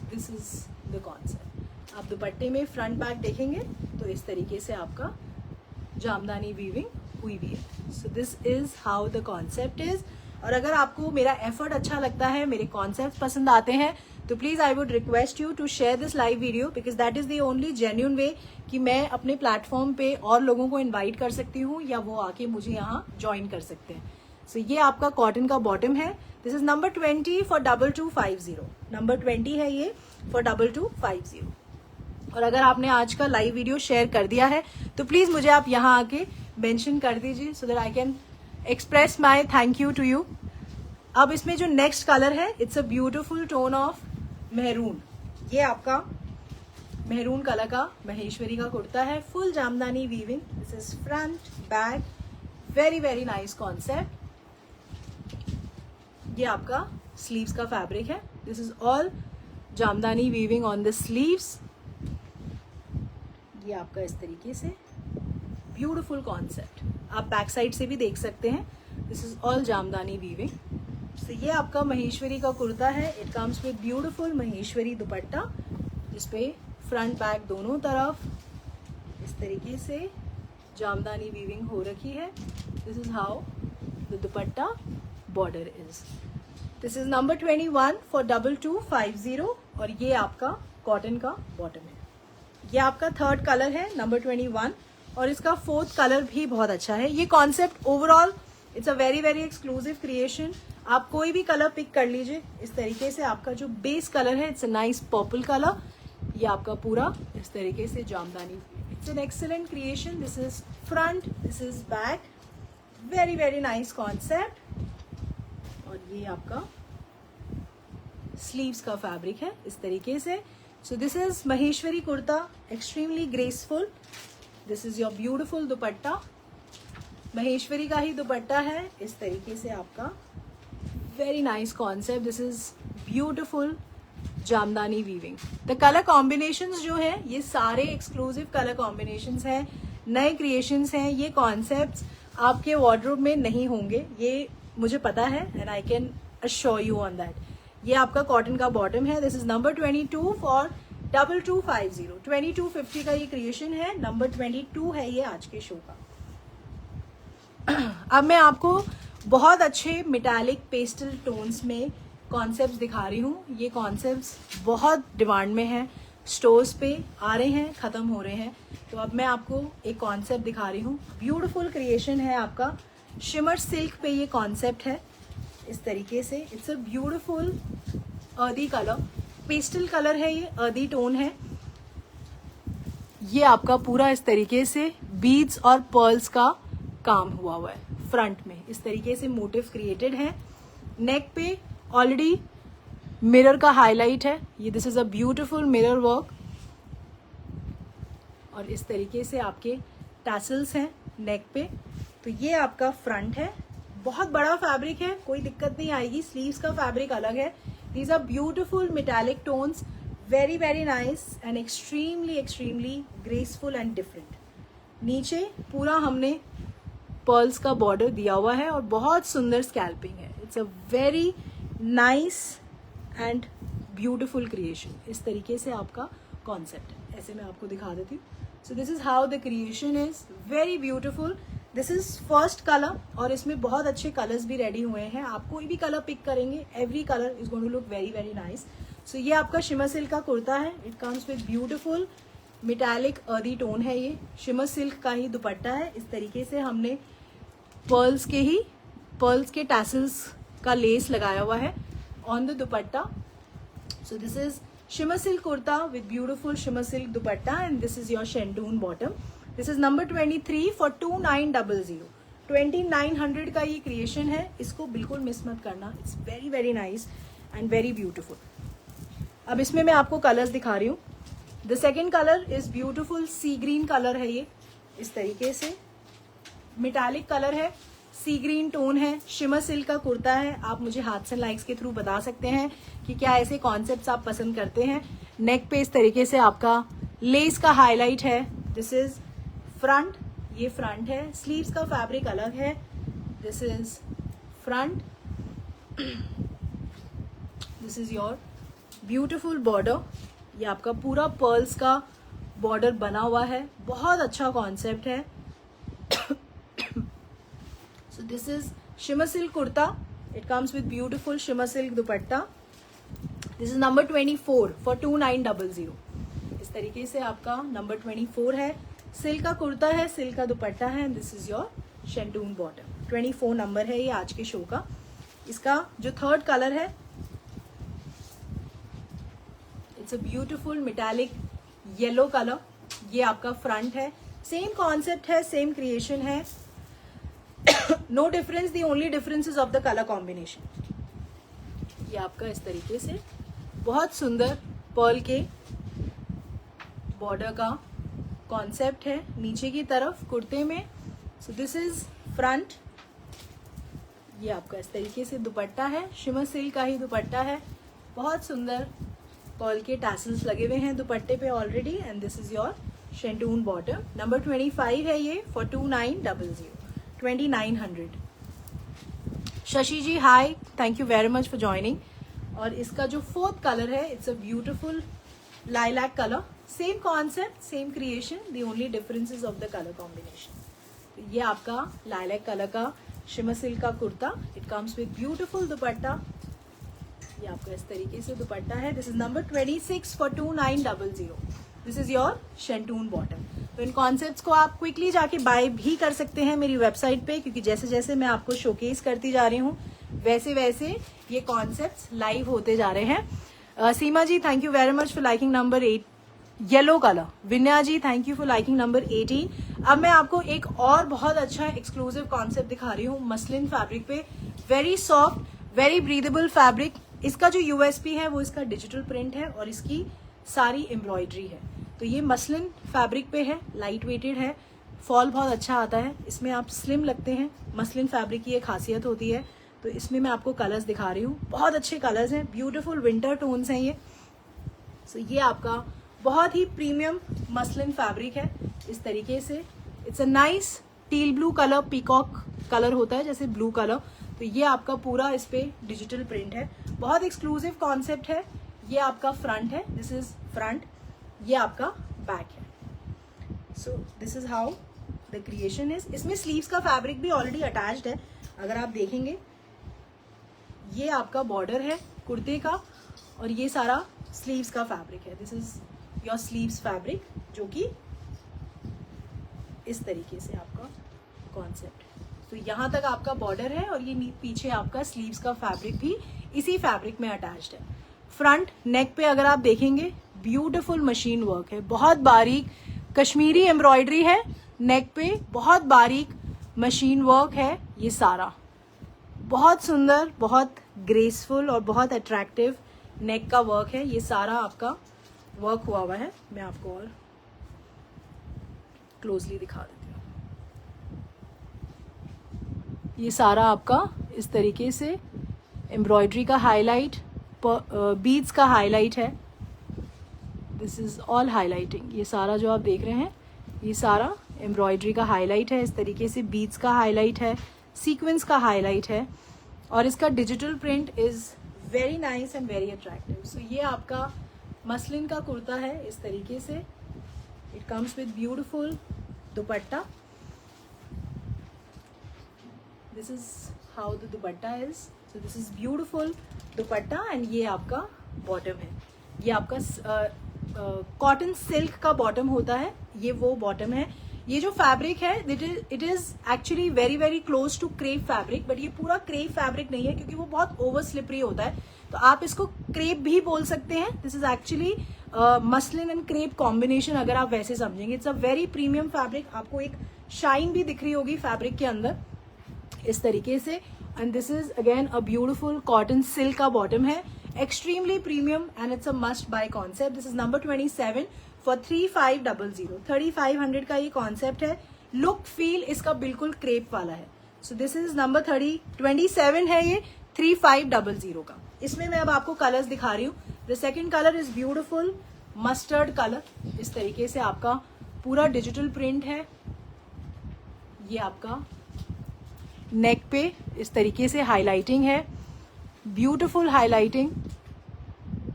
This is the concept. आप दुपट्टे में फ्रंट बैक देखेंगे तो इस तरीके से आपका जामदानी वीविंग हुई भी है। So this is how the concept is. और अगर आपको मेरा एफर्ट अच्छा लगता है, मेरे कॉन्सेप्ट पसंद आते हैं, तो please I would request you to share this live video, because that is the only genuine way कि मैं अपने प्लेटफॉर्म पे और लोगों को इनवाइट कर सकती हूँ या वो आके मुझे यहाँ ज्वाइन कर सकते हैं। सो ये आपका कॉटन का बॉटम है। This is number 20 for 2250। Number 20 है ये फॉर 2250। और अगर आपने आज का लाइव वीडियो शेयर कर दिया है तो प्लीज मुझे आप यहाँ आके मेंशन कर दीजिए, so that I can express my thank you to you. अब इसमें जो नेक्स्ट कलर है, it's a beautiful tone of maroon. ये आपका मेहरून कलर का महेश्वरी का कुर्ता है, full jamdani weaving. This is front back, very very nice concept. ये आपका स्लीव्स का फैब्रिक है। This is all jamdani weaving on the sleeves. ये आपका इस तरीके से ब्यूटीफुल कॉन्सेप्ट, आप बैक साइड से भी देख सकते हैं। This is all jamdani weaving. तो ये आपका महेश्वरी का कुर्ता है, it comes with beautiful Maheshwari दुपट्टा, जिसपे फ्रंट बैक दोनों तरफ इस तरीके से जामदानी वीविंग हो रखी है। This is how the dupatta border is. This is number 21 for 2250। और ये आपका कॉटन का बॉटम है। ये आपका थर्ड कलर है, नंबर 21, और इसका फोर्थ कलर भी बहुत अच्छा है। ये concept overall it's a very very exclusive creation. आप कोई भी कलर पिक कर लीजिए। इस तरीके से आपका जो बेस कलर है it's a nice purple colour. ये आपका पूरा इस तरीके से jamdani, it's an excellent creation. This is front, this is back, very very nice concept. और ये आपका स्लीव्स का फैब्रिक है इस तरीके से। सो this is Maheshwari kurta, extremely graceful. This is your beautiful दुपट्टा। महेश्वरी का ही दुपट्टा है इस तरीके से आपका, very nice concept. This is beautiful jamdani weaving. The colour combinations जो है ये सारे एक्सक्लूसिव कलर कॉम्बिनेशंस हैं, नए क्रिएशंस हैं। ये कॉन्सेप्ट्स आपके वार्डरोब में नहीं होंगे, ये मुझे पता है and I can assure you on that. ये आपका कॉटन का बॉटम है। This is number 22 for 2250। 2250 का ये क्रिएशन है, नंबर 22 है ये आज के शो का। अब मैं आपको बहुत अच्छे मेटालिक पेस्टल टोन्स में कॉन्सेप्ट्स दिखा रही हूँ। ये कॉन्सेप्ट्स बहुत डिमांड में हैं, स्टोर्स पे आ रहे हैं, ख़त्म हो रहे हैं। तो अब मैं आपको एक कॉन्सेप्ट दिखा रही हूँ। ब्यूटीफुल क्रिएशन है आपका, शिमर सिल्क पे ये कॉन्सेप्ट है इस तरीके से। It's a beautiful earthy colour, pastel colour है ये, अर्दी टोन है। ये आपका पूरा इस तरीके से बीड्स और पर्ल्स का काम हुआ है फ्रंट में, इस तरीके से मोटिव क्रिएटेड है। नेक पे ऑलरेडी मिरर का हाईलाइट है ये, this is a beautiful mirror work. और इस तरीके से आपके टैसल्स हैं नेक पे। तो ये आपका फ्रंट है, बहुत बड़ा फैब्रिक है, कोई दिक्कत नहीं आएगी। स्लीव्स का फैब्रिक अलग है। These are beautiful metallic tones, very very nice and extremely graceful and different. नीचे पूरा हमने पर्ल्स का बॉर्डर दिया हुआ है और बहुत सुंदर स्कैल्पिंग है। It's a very nice and beautiful creation. इस तरीके से आपका कॉन्सेप्ट है, ऐसे मैं आपको दिखा देती हूँ। सो this is how the creation is, very beautiful. This is first colour और इसमें बहुत अच्छे कलर्स भी रेडी हुए हैं। आप कोई भी कलर पिक करेंगे, every colour is going to look very very nice. So ये आपका शिमर सिल्क का कुर्ता है। It comes with beautiful metallic earthy tone है। ये शिमर सिल्क का ही दुपट्टा है। इस तरीके से हमने पर्ल्स के टैसल्स का लेस लगाया हुआ है on the dupatta. So this is shimmer silk kurta with beautiful shimmer silk dupatta and this is your शेंटून bottom. This is number 23 for 2900। 2900 का ये क्रिएशन है, इसको बिल्कुल मिस मत करना। It's very very nice and very beautiful. अब इसमें मैं आपको कलर्स दिखा रही हूँ। The second colour is beautiful sea green colour है ये, इस तरीके से मेटालिक कलर है, सी ग्रीन टोन है, शिमर सिल्क का कुर्ता है। आप मुझे हाथ्स एंड लाइक्स के थ्रू बता सकते हैं कि क्या ऐसे कॉन्सेप्ट्स आप पसंद करते हैं। नेक पे इस तरीके से आपका लेस का हाईलाइट है। दिस इज फ्रंट, ये फ्रंट है। स्लीव्स का फैब्रिक अलग है। This is front, this is your beautiful border. ये आपका पूरा पर्ल्स का बॉर्डर बना हुआ है, बहुत अच्छा कॉन्सेप्ट है। So this is shimmer silk kurta. It comes with beautiful shimmer silk dupatta. This is number 24 for 2900. इस तरीके से आपका नंबर 24 है। सिल्क का कुर्ता है, सिल्क का दुपट्टा है। This is your शेंटून bottom. 24 number है ये आज के शो का। इसका जो थर्ड कलर है, it's a beautiful metallic yellow colour. ये आपका फ्रंट है, सेम कॉन्सेप्ट है, सेम क्रिएशन है। No difference, the only difference is of the colour combination. ये आपका इस तरीके से बहुत सुंदर पर्ल के बॉर्डर का कॉन्सेप्ट है नीचे की तरफ कुर्ते में। सो दिस इज फ्रंट। ये आपका इस तरीके से दुपट्टा है, शिमर सिल्क का ही दुपट्टा है। बहुत सुंदर पर्ल के टैसल्स लगे हुए हैं दुपट्टे पे already and this is your शेंटून bottom. Number 25 है ये for 2900। Shashi ji hi, thank you very much for joining. और इसका जो फोर्थ कलर है, it's a beautiful lilac colour. Same concept, same creation, the only difference is of the colour combination. ये आपका lilac colour का shimmer silk का kurta. It comes with beautiful dupatta. ये आपका इस तरीके से दुपट्टा है। This is number 26 for 2900। This is your शेंटून bottom. तो इन कॉन्सेप्ट्स को आप क्विकली जाके बाय भी कर सकते हैं मेरी वेबसाइट पे, क्योंकि जैसे जैसे मैं आपको शोकेस करती जा रही हूँ वैसे वैसे ये कॉन्सेप्ट्स लाइव होते जा रहे हैं। Seema ji thank you very much for liking number 8 yellow colour. Vinya ji thank you for liking number 18। अब मैं आपको एक और बहुत अच्छा एक्सक्लूसिव कॉन्सेप्ट दिखा रही हूँ मसलिन फैब्रिक पे। Very soft, very breathable fabric. इसका जो यूएसपी है वो इसका डिजिटल प्रिंट है और इसकी सारी एम्ब्रॉयडरी है। तो ये मसलिन फैब्रिक पे है, लाइट वेटेड है, फॉल बहुत अच्छा आता है, इसमें आप स्लिम लगते हैं। मसलिन फैब्रिक की ये खासियत होती है। तो इसमें मैं आपको कलर्स दिखा रही हूँ, बहुत अच्छे कलर्स हैं, ब्यूटीफुल विंटर टोन्स हैं ये। सो ये आपका बहुत ही प्रीमियम मसलिन फैब्रिक है इस तरीके से। It's a nice teal blue colour, peacock colour होता है जैसे ब्लू कलर। तो ये आपका पूरा इस पे डिजिटल प्रिंट है, बहुत एक्सक्लूसिव कॉन्सेप्ट है। ये आपका फ्रंट है, दिस इज फ्रंट, ये आपका बैक है। So this is how the creation is. इसमें स्लीव्स का फैब्रिक भी ऑलरेडी अटैच्ड है, अगर आप देखेंगे। ये आपका बॉर्डर है कुर्ते का और ये सारा स्लीव्स का फैब्रिक है। This is your sleeves fabric, जो कि इस तरीके से आपका कॉन्सेप्ट है। तो यहाँ तक आपका बॉर्डर है और ये पीछे आपका स्लीव्स का फैब्रिक भी इसी फैब्रिक में अटैच्ड है। फ्रंट नेक पे अगर आप देखेंगे ब्यूटीफुल मशीन वर्क है, बहुत बारीक कश्मीरी एम्ब्रॉयडरी है नेक पे, बहुत बारीक मशीन वर्क है। ये सारा बहुत सुंदर, बहुत ग्रेसफुल और बहुत अट्रैक्टिव नेक का वर्क है। ये सारा आपका वर्क हुआ है। मैं आपको और क्लोजली दिखा देती हूँ। ये सारा आपका इस तरीके से एम्ब्रॉयडरी का हाईलाइट, बीड्स का हाईलाइट है। This is all highlighting. ये सारा जो आप देख रहे हैं ये सारा एम्ब्रॉयडरी का हाईलाइट है। इस तरीके से बीड्स का हाईलाइट है, सीक्वेंस का हाईलाइट है और इसका digital print is very nice and very attractive. So ये आपका मसलिन का कुर्ता है इस तरीके से। It comes with beautiful dupatta. This is how the dupatta is. So this is beautiful dupatta and ये आपका बॉटम है। ये आपका कॉटन सिल्क का बॉटम होता है, ये वो बॉटम है। ये जो फैब्रिक है it is actually very very close to crepe fabric, but ये पूरा क्रेप फैब्रिक नहीं है क्योंकि वो बहुत ओवर स्लिपरी होता है। तो आप इसको क्रेप भी बोल सकते हैं। This is actually muslin and crepe combination, अगर आप वैसे समझेंगे। It's a very premium fabric. आपको एक शाइन भी दिख रही होगी फैब्रिक के अंदर इस तरीके से। And this is again a beautiful cotton silk का बॉटम है, extremely premium and it's a must buy concept. This is number 27 for 3500. 3500 का ये कॉन्सेप्ट है। लुक फील इसका बिल्कुल क्रेप वाला है। सो दिस इज नंबर 27 है ये 3500 का। इसमें मैं अब आपको कलर्स दिखा रही हूँ। The second colour is beautiful mustard colour. इस तरीके से आपका पूरा डिजिटल प्रिंट है। ये आपका नेक पे इस तरीके से हाईलाइटिंग है, ब्यूटिफुल हाईलाइटिंग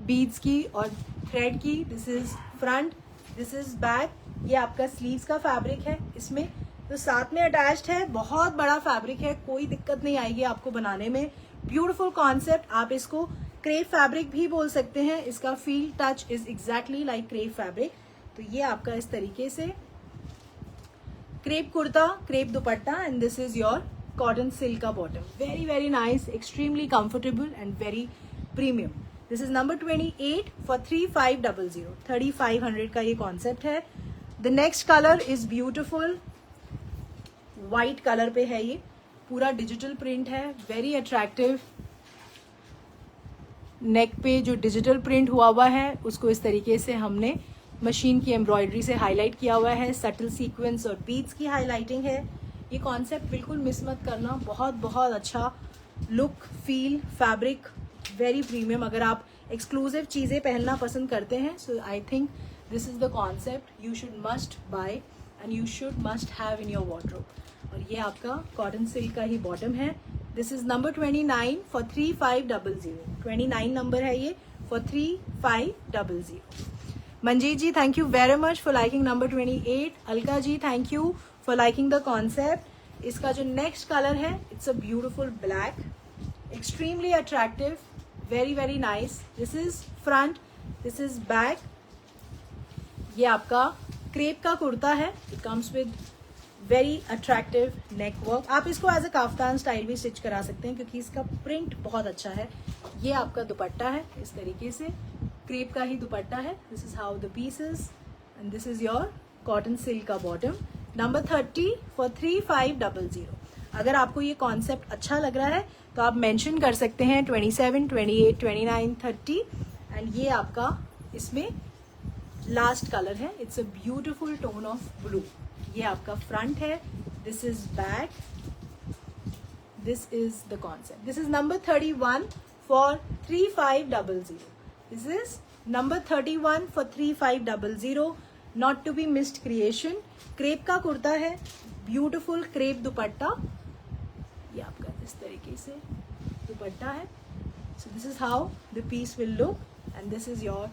बीड्स की और थ्रेड की। This is front, this is back. ये आपका स्लीव्स का फैब्रिक है इसमें, तो साथ में अटैच्ड है। बहुत बड़ा फैब्रिक है, कोई दिक्कत नहीं आएगी आपको बनाने में। Beautiful concept. आप इसको क्रेप फैब्रिक भी बोल सकते हैं। इसका feel touch is exactly like crepe fabric. तो ये आपका इस तरीके से crepe kurta, crepe dupatta and this is your cotton silk का bottom. Very very nice, extremely comfortable and very premium. This is number 28 for 3500। 3500 का ये कॉन्सेप्ट है। The next colour is beautiful white colour पे है। ये पूरा डिजिटल प्रिंट है, very attractive. नेक पे जो डिजिटल प्रिंट हुआ है उसको इस तरीके से हमने मशीन की एम्ब्रॉयडरी से हाईलाइट किया हुआ है। सटल सीक्वेंस और बीड्स की हाईलाइटिंग है। ये कॉन्सेप्ट बिल्कुल मिस मत करना, बहुत बहुत अच्छा look feel fabric, very premium. अगर आप एक्सक्लूसिव चीज़ें पहनना पसंद करते हैं, so I think this is the concept you should must buy and you should must have in your wardrobe. और ये आपका कॉटन सिल्क का ही बॉटम है। This is number 29 for 3500। 29 number है ये for 3500। Manjeet ji thank you very much for liking number 28। Alka ji thank you for liking the concept. इसका जो नेक्स्ट कलर है it's a beautiful black, extremely attractive, very very nice. This is front, this is back. ये आपका crepe का कुर्ता है। It comes with very attractive neck work. आप इसको as a kaftan style भी स्टिच करा सकते हैं क्योंकि इसका प्रिंट बहुत अच्छा है। ये आपका दुपट्टा है इस तरीके से, क्रेप का ही दुपट्टा है। This is how the piece is and this is your cotton silk का बॉटम। Number 30 for 3500। अगर आपको ये कॉन्सेप्ट अच्छा लग रहा है तो आप मेंशन कर सकते हैं 27, 28, 29, 30 एंड ये आपका इसमें लास्ट कलर है, it's a beautiful tone of blue. ये आपका फ्रंट है, this is back, this is the concept. This is number 31 for 3500। This is number 31 for 3500, not to be missed creation. Crepe का कुर्ता है, beautiful crepe दुपट्टा, ये आपका इस तरीके से दुपट्टा है। So this is how the piece will look and this is your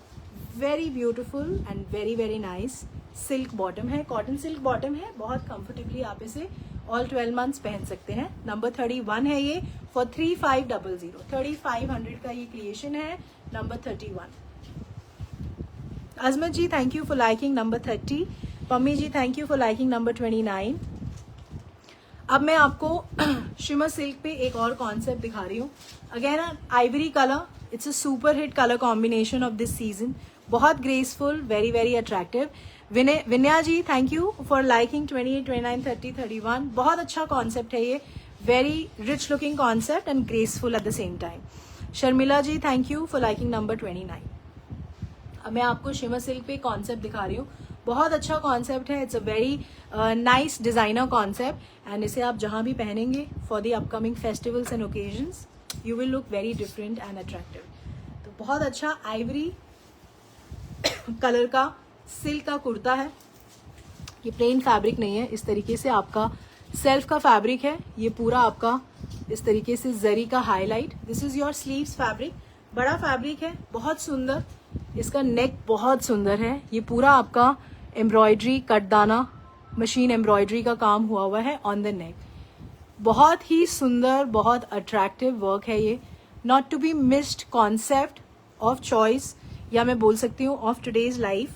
very beautiful and very very nice silk bottom है, cotton silk bottom है, बहुत कंफर्टेबली आप इसे ऑल 12 मंथ्स पहन सकते हैं। नंबर 31 है ये फॉर 3500, 3500 का ये क्रिएशन है, number 31। Azmat ji thank you for liking number 30। Pammi ji thank you for liking number 29। अब मैं आपको शिमर सिल्क पे एक और कॉन्सेप्ट दिखा रही हूँ। Again ivory colour, it's a super hit colour combination of this season, बहुत graceful, very very attractive. Vinaya ji thank you for liking 28, 29, 30, 31। बहुत अच्छा कॉन्सेप्ट है ये, very rich looking concept and graceful at the same time. Sharmila ji thank you for liking number 29। अब मैं आपको shimmer silk पे concept दिखा रही हूँ, बहुत अच्छा कॉन्सेप्ट है, it's a very nice designer concept and इसे आप जहाँ भी पहनेंगे for the upcoming festivals and occasions you will look very different and attractive. तो बहुत अच्छा आइवरी कलर का सिल्क का कुर्ता है, ये प्लेन फैब्रिक नहीं है, इस तरीके से आपका सेल्फ का फैब्रिक है, ये पूरा आपका इस तरीके से जरी का highlight. This is your sleeves fabric, बड़ा फैब्रिक है, बहुत सुंदर, इसका नेक बहुत सुंदर है, ये पूरा आपका एम्ब्रॉयडरी कटदाना मशीन एम्ब्रॉयडरी का काम हुआ है ऑन द नेक, बहुत ही सुंदर, बहुत अट्रैक्टिव वर्क है ये, not to be missed concept of Choice, या मैं बोल सकती हूँ ऑफ टुडेज लाइफ।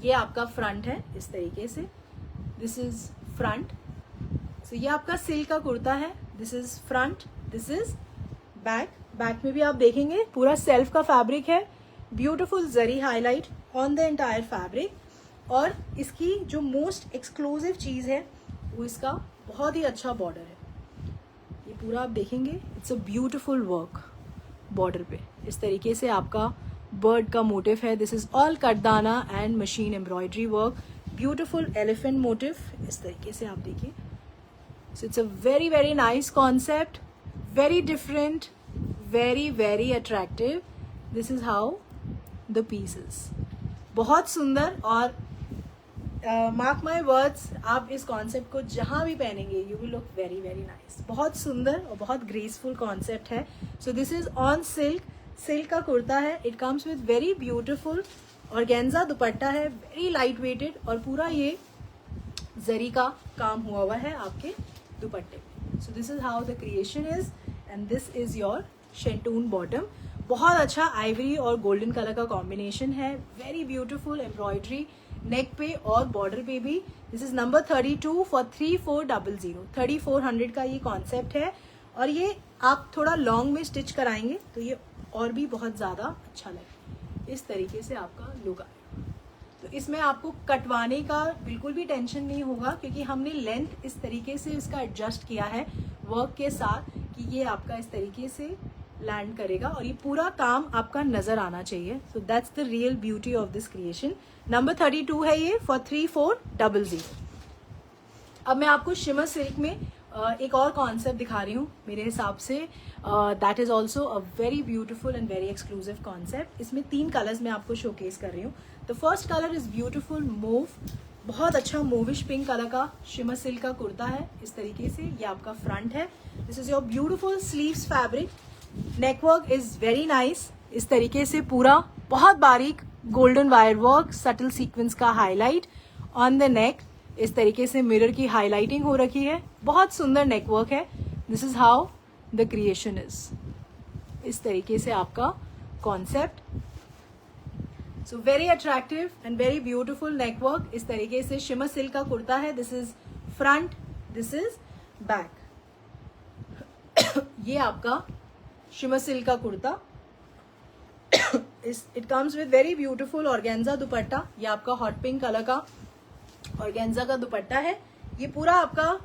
ये आपका फ्रंट है इस तरीके से, दिस इज फ्रंट। सो ये आपका सिल्क का कुर्ता है, this is front, this is back. Back में भी आप देखेंगे पूरा सेल्फ का फैब्रिक है, beautiful zari highlight on the entire fabric, और इसकी जो मोस्ट एक्सक्लूसिव चीज है वो इसका बहुत ही अच्छा बॉर्डर है। ये पूरा आप देखेंगे, it's a beautiful work border पे, इस तरीके से आपका बर्ड का मोटिव है, this is all katdana and machine embroidery work, beautiful elephant motif, इस तरीके से आप देखिए। So it's a very very nice concept, very different, very very attractive. This is how the pieces, बहुत सुंदर, और मार्क माई वर्ड्स, आप इस कॉन्सेप्ट को जहां भी पहनेंगे you will look very very nice, बहुत सुंदर और बहुत ग्रेसफुल कॉन्सेप्ट है। So this is on silk, silk का कुर्ता है, it comes with very beautiful organza दुपट्टा है, वेरी लाइट वेटेड, और पूरा ये जरी का काम हुआ है आपके दुपट्टे पे। So this is how the creation is and this is your शेंटून bottom, बहुत अच्छा आइवरी और गोल्डन कलर का कॉम्बिनेशन है, वेरी ब्यूटिफुल एम्ब्रॉयडरी नेक पे और बॉर्डर पे भी। दिस इज नंबर 32 फॉर 3400, 3400 का ये कॉन्सेप्ट है, और ये आप थोड़ा लॉन्ग में स्टिच कराएंगे तो ये और भी बहुत ज़्यादा अच्छा लगे, इस तरीके से आपका लुक आएगा। तो इसमें आपको कटवाने का बिल्कुल भी टेंशन नहीं होगा, क्योंकि हमने लेंथ इस तरीके से इसका एडजस्ट किया है वर्क के साथ कि ये आपका इस तरीके से लैंड करेगा, और ये पूरा काम आपका नजर आना चाहिए। So that's the real beauty of this creation. Number 32 है ये फॉर 3400। अब मैं आपको शिमर सिल्क में एक और कॉन्सेप्ट दिखा रही हूँ, मेरे हिसाब say that is also a very beautiful and very exclusive concept. इसमें 3 कलर्स मैं आपको शोकेस कर रही हूँ। The first colour is beautiful move, बहुत अच्छा मूविश पिंक कलर का शिमर सिल्क का कुर्ता है, इस तरीके से ये आपका फ्रंट है। This is your beautiful sleeves fabric, neckwork is very nice, इस तरीके से पूरा बहुत बारीक golden wire work, subtle sequence का हाईलाइट ऑन द नेक, इस तरीके से मिरर की हाईलाइटिंग हो रखी है, बहुत सुंदर नेकवर्क है। This is how the creation is, इस तरीके से आपका concept. So very attractive and very beautiful neckwork, इस तरीके से शिमर सिल्क का कुर्ता है। This is front, this is back. ये आपका शिमर सिल्क का kurta, it comes with very beautiful organza दुपट्टा, ये आपका हॉट पिंक कलर का ऑर्गेन्जा का दुपट्टा है, ये पूरा आपका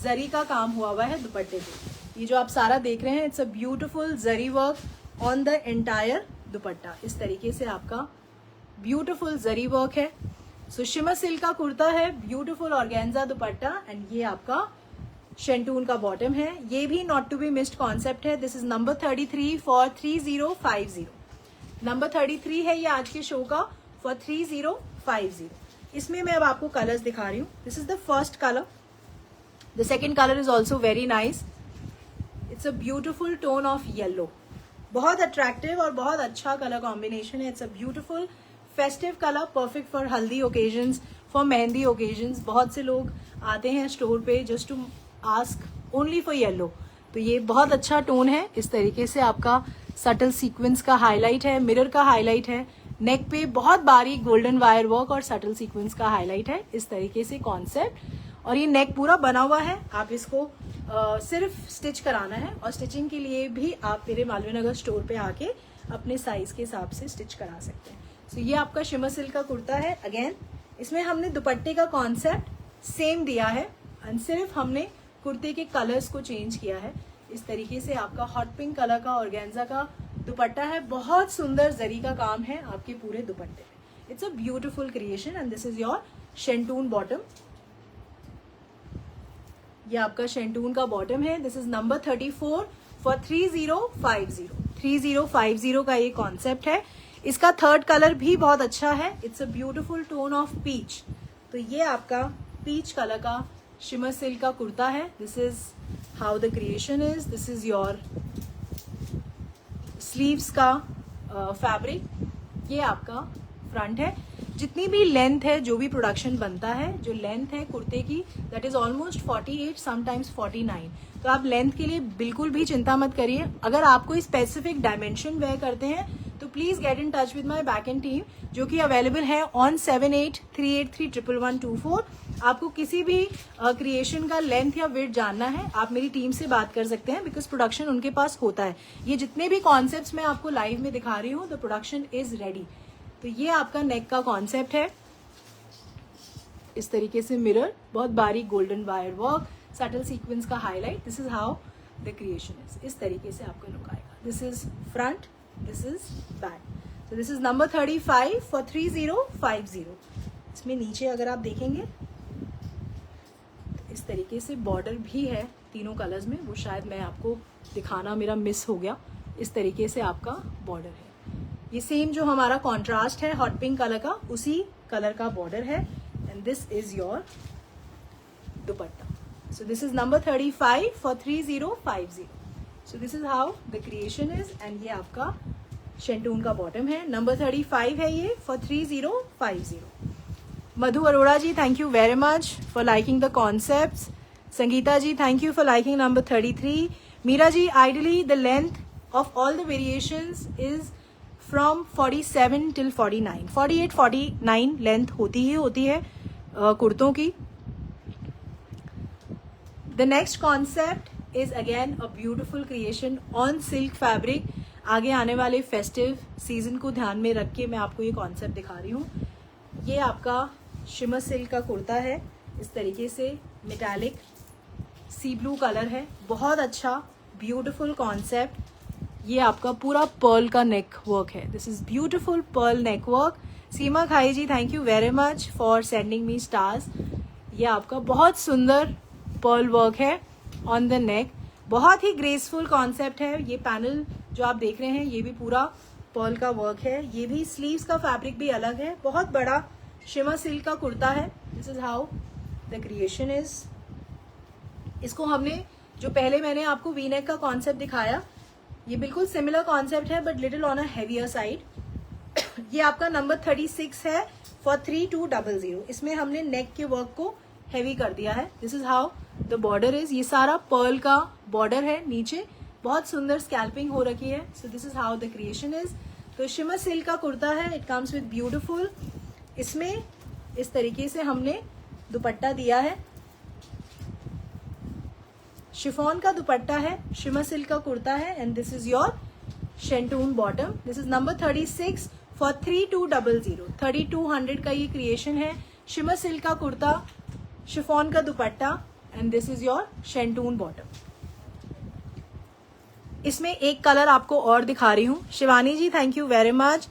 जरी का काम हुआ है दुपट्टे पे। ये जो आप सारा देख रहे हैं it's a beautiful zari work on the entire दुपट्टा, इस तरीके से आपका ब्यूटीफुल जरी वर्क है. सो शिमर सिल्क का कुर्ता है, ब्यूटीफुल ऑर्गेन्जा दुपट्टा एंड ये आपका शेंटून का बॉटम है. ये भी not to be missed concept है. This is number 33 for 3050. Number 33 है ये आज के शो का फॉर 3050. इसमें मैं अब आपको कलर्स दिखा रही हूँ. This is the first colour. The second colour is also very nice. It's a beautiful tone of yellow. बहुत अट्रैक्टिव और बहुत अच्छा कलर कॉम्बिनेशन है. It's a beautiful festive colour, perfect for haldi occasions, for mehndi occasions. बहुत से लोग आते हैं स्टोर पे just to ask only for yellow. तो ये बहुत अच्छा टोन है. इस तरीके से आपका सटल सीक्वेंस का हाईलाइट है, मिरर का हाईलाइट है. नेक पे बहुत बारीक गोल्डन वायर वर्क और सटल सीक्वेंस का हाईलाइट है. इस तरीके से कॉन्सेप्ट. और ये नेक पूरा बना हुआ है. आप इसको सिर्फ स्टिच कराना है और स्टिचिंग के लिए भी आप मेरे मालवीय नगर स्टोर पे आके अपने साइज के हिसाब से स्टिच करा सकते हैं. सो ये आपका शिमर सिल्क का कुर्ता है. अगेन इसमें हमने दुपट्टे का कॉन्सेप्ट सेम दिया है एंड सिर्फ हमने कुर्ते के कलर्स को चेंज किया है. इस तरीके से आपका हॉट पिंक कलर का ऑर्गेन्जा का दुपट्टा है. बहुत सुंदर जरी का काम है आपके पूरे दुपट्टे में. It's a beautiful creation and this is your शेंटून bottom. ये आपका शेंटून का बॉटम है. This is number 34 for 3050. 3050 का ये कॉन्सेप्ट है. इसका थर्ड कलर भी बहुत अच्छा है. It's a beautiful tone of peach. तो ये आपका पीच कलर का शिमर सिल्क का कुर्ता है. This is how the creation is. This is your sleeves का फैब्रिक. ये आपका फ्रंट है. जितनी भी लेंथ है, जो भी प्रोडक्शन बनता है, जो लेंथ है कुर्ते की दैट इज ऑलमोस्ट 48 समटाइम्स 49. तो आप लेंथ के लिए बिल्कुल भी चिंता मत करिए. अगर आप कोई स्पेसिफिक डायमेंशन वेयर करते हैं तो please get in touch with my back end team जो कि अवेलेबल है ऑन 7838311124. आपको किसी भी क्रिएशन का लेंथ या विड्थ जानना है, आप मेरी टीम से बात कर सकते हैं बिकॉज प्रोडक्शन उनके पास होता है. ये जितने भी कॉन्सेप्ट्स मैं आपको लाइव में दिखा रही हूँ, द प्रोडक्शन इज रेडी. तो ये आपका नेक का कॉन्सेप्ट है. इस तरीके से मिरर, बहुत बारीक golden wire work, subtle sequence का highlight. This is how the creation is. इस तरीके से आपका लुक आएगा. This is front, this is back. So this is number 35 for 3050. इसमें नीचे अगर आप देखेंगे तो इस तरीके से बॉर्डर भी है तीनों कलर्स में. वो शायद मैं आपको दिखाना मेरा मिस हो गया. इस तरीके से आपका बॉर्डर है. ये सेम जो हमारा कॉन्ट्रास्ट है हॉट पिंक कलर का, उसी कलर का बॉर्डर है. And this is your dupatta. So this is number 35 for 3050. So this is how the creation is. And ये आपका शेंटून का बॉटम है. नंबर 35 है ये for 3050. Madhu Arora ji, thank you very much for liking the concepts. Sangeeta ji, thank you for liking number 33. Meera ji, ideally the length of all the variations is from 47 till 49. 48 49 length होती है कुर्तों की. The next concept is again a beautiful creation on silk fabric. आगे आने वाले festive season को ध्यान में रख के मैं आपको ये कॉन्सेप्ट दिखा रही हूँ. ये आपका शिमर सिल्क का कुर्ता है. इस तरीके से मेटालिक सी ब्लू कलर है. बहुत अच्छा ब्यूटिफुल कॉन्सेप्ट. ये आपका पूरा पर्ल का नेक वर्क है. This is beautiful pearl neck work. Seema Khai ji, thank you very much for sending me stars. ये आपका बहुत सुंदर पर्ल वर्क है ऑन द नेक. बहुत ही ग्रेसफुल कॉन्सेप्ट है. ये पैनल जो आप देख रहे हैं ये भी पूरा पर्ल का वर्क है. ये भी स्लीव्स का फैब्रिक भी अलग है. बहुत बड़ा शिमर सिल्क का कुर्ता है. This is how the creation is. इसको हमने जो पहले मैंने आपको वी नेक का कॉन्सेप्ट दिखाया, ये बिल्कुल सिमिलर कॉन्सेप्ट है but little on a heavier side. ये आपका नंबर 36 है फॉर 3200. इसमें हमने नेक के वर्क को हेवी कर दिया है. This is how the border is. ये सारा पर्ल का बॉर्डर है. नीचे बहुत सुंदर स्कैल्पिंग हो रखी है. So this is how the creation is. तो शिमर सिल्क का कुर्ता है. It comes with beautiful. इसमें इस तरीके से हमने दुपट्टा दिया है. शिफॉन का दुपट्टा है. शिमर सिल्क का कुर्ता है. And this is your शेंटून bottom. This is number 36 for 3200. 3200 का ये क्रिएशन है. शिमर सिल्क का कुर्ता, शिफॉन का dupatta and this is your शेंटून bottom. इसमें एक कलर आपको और दिखा रही हूँ. Shivani ji, thank you very much.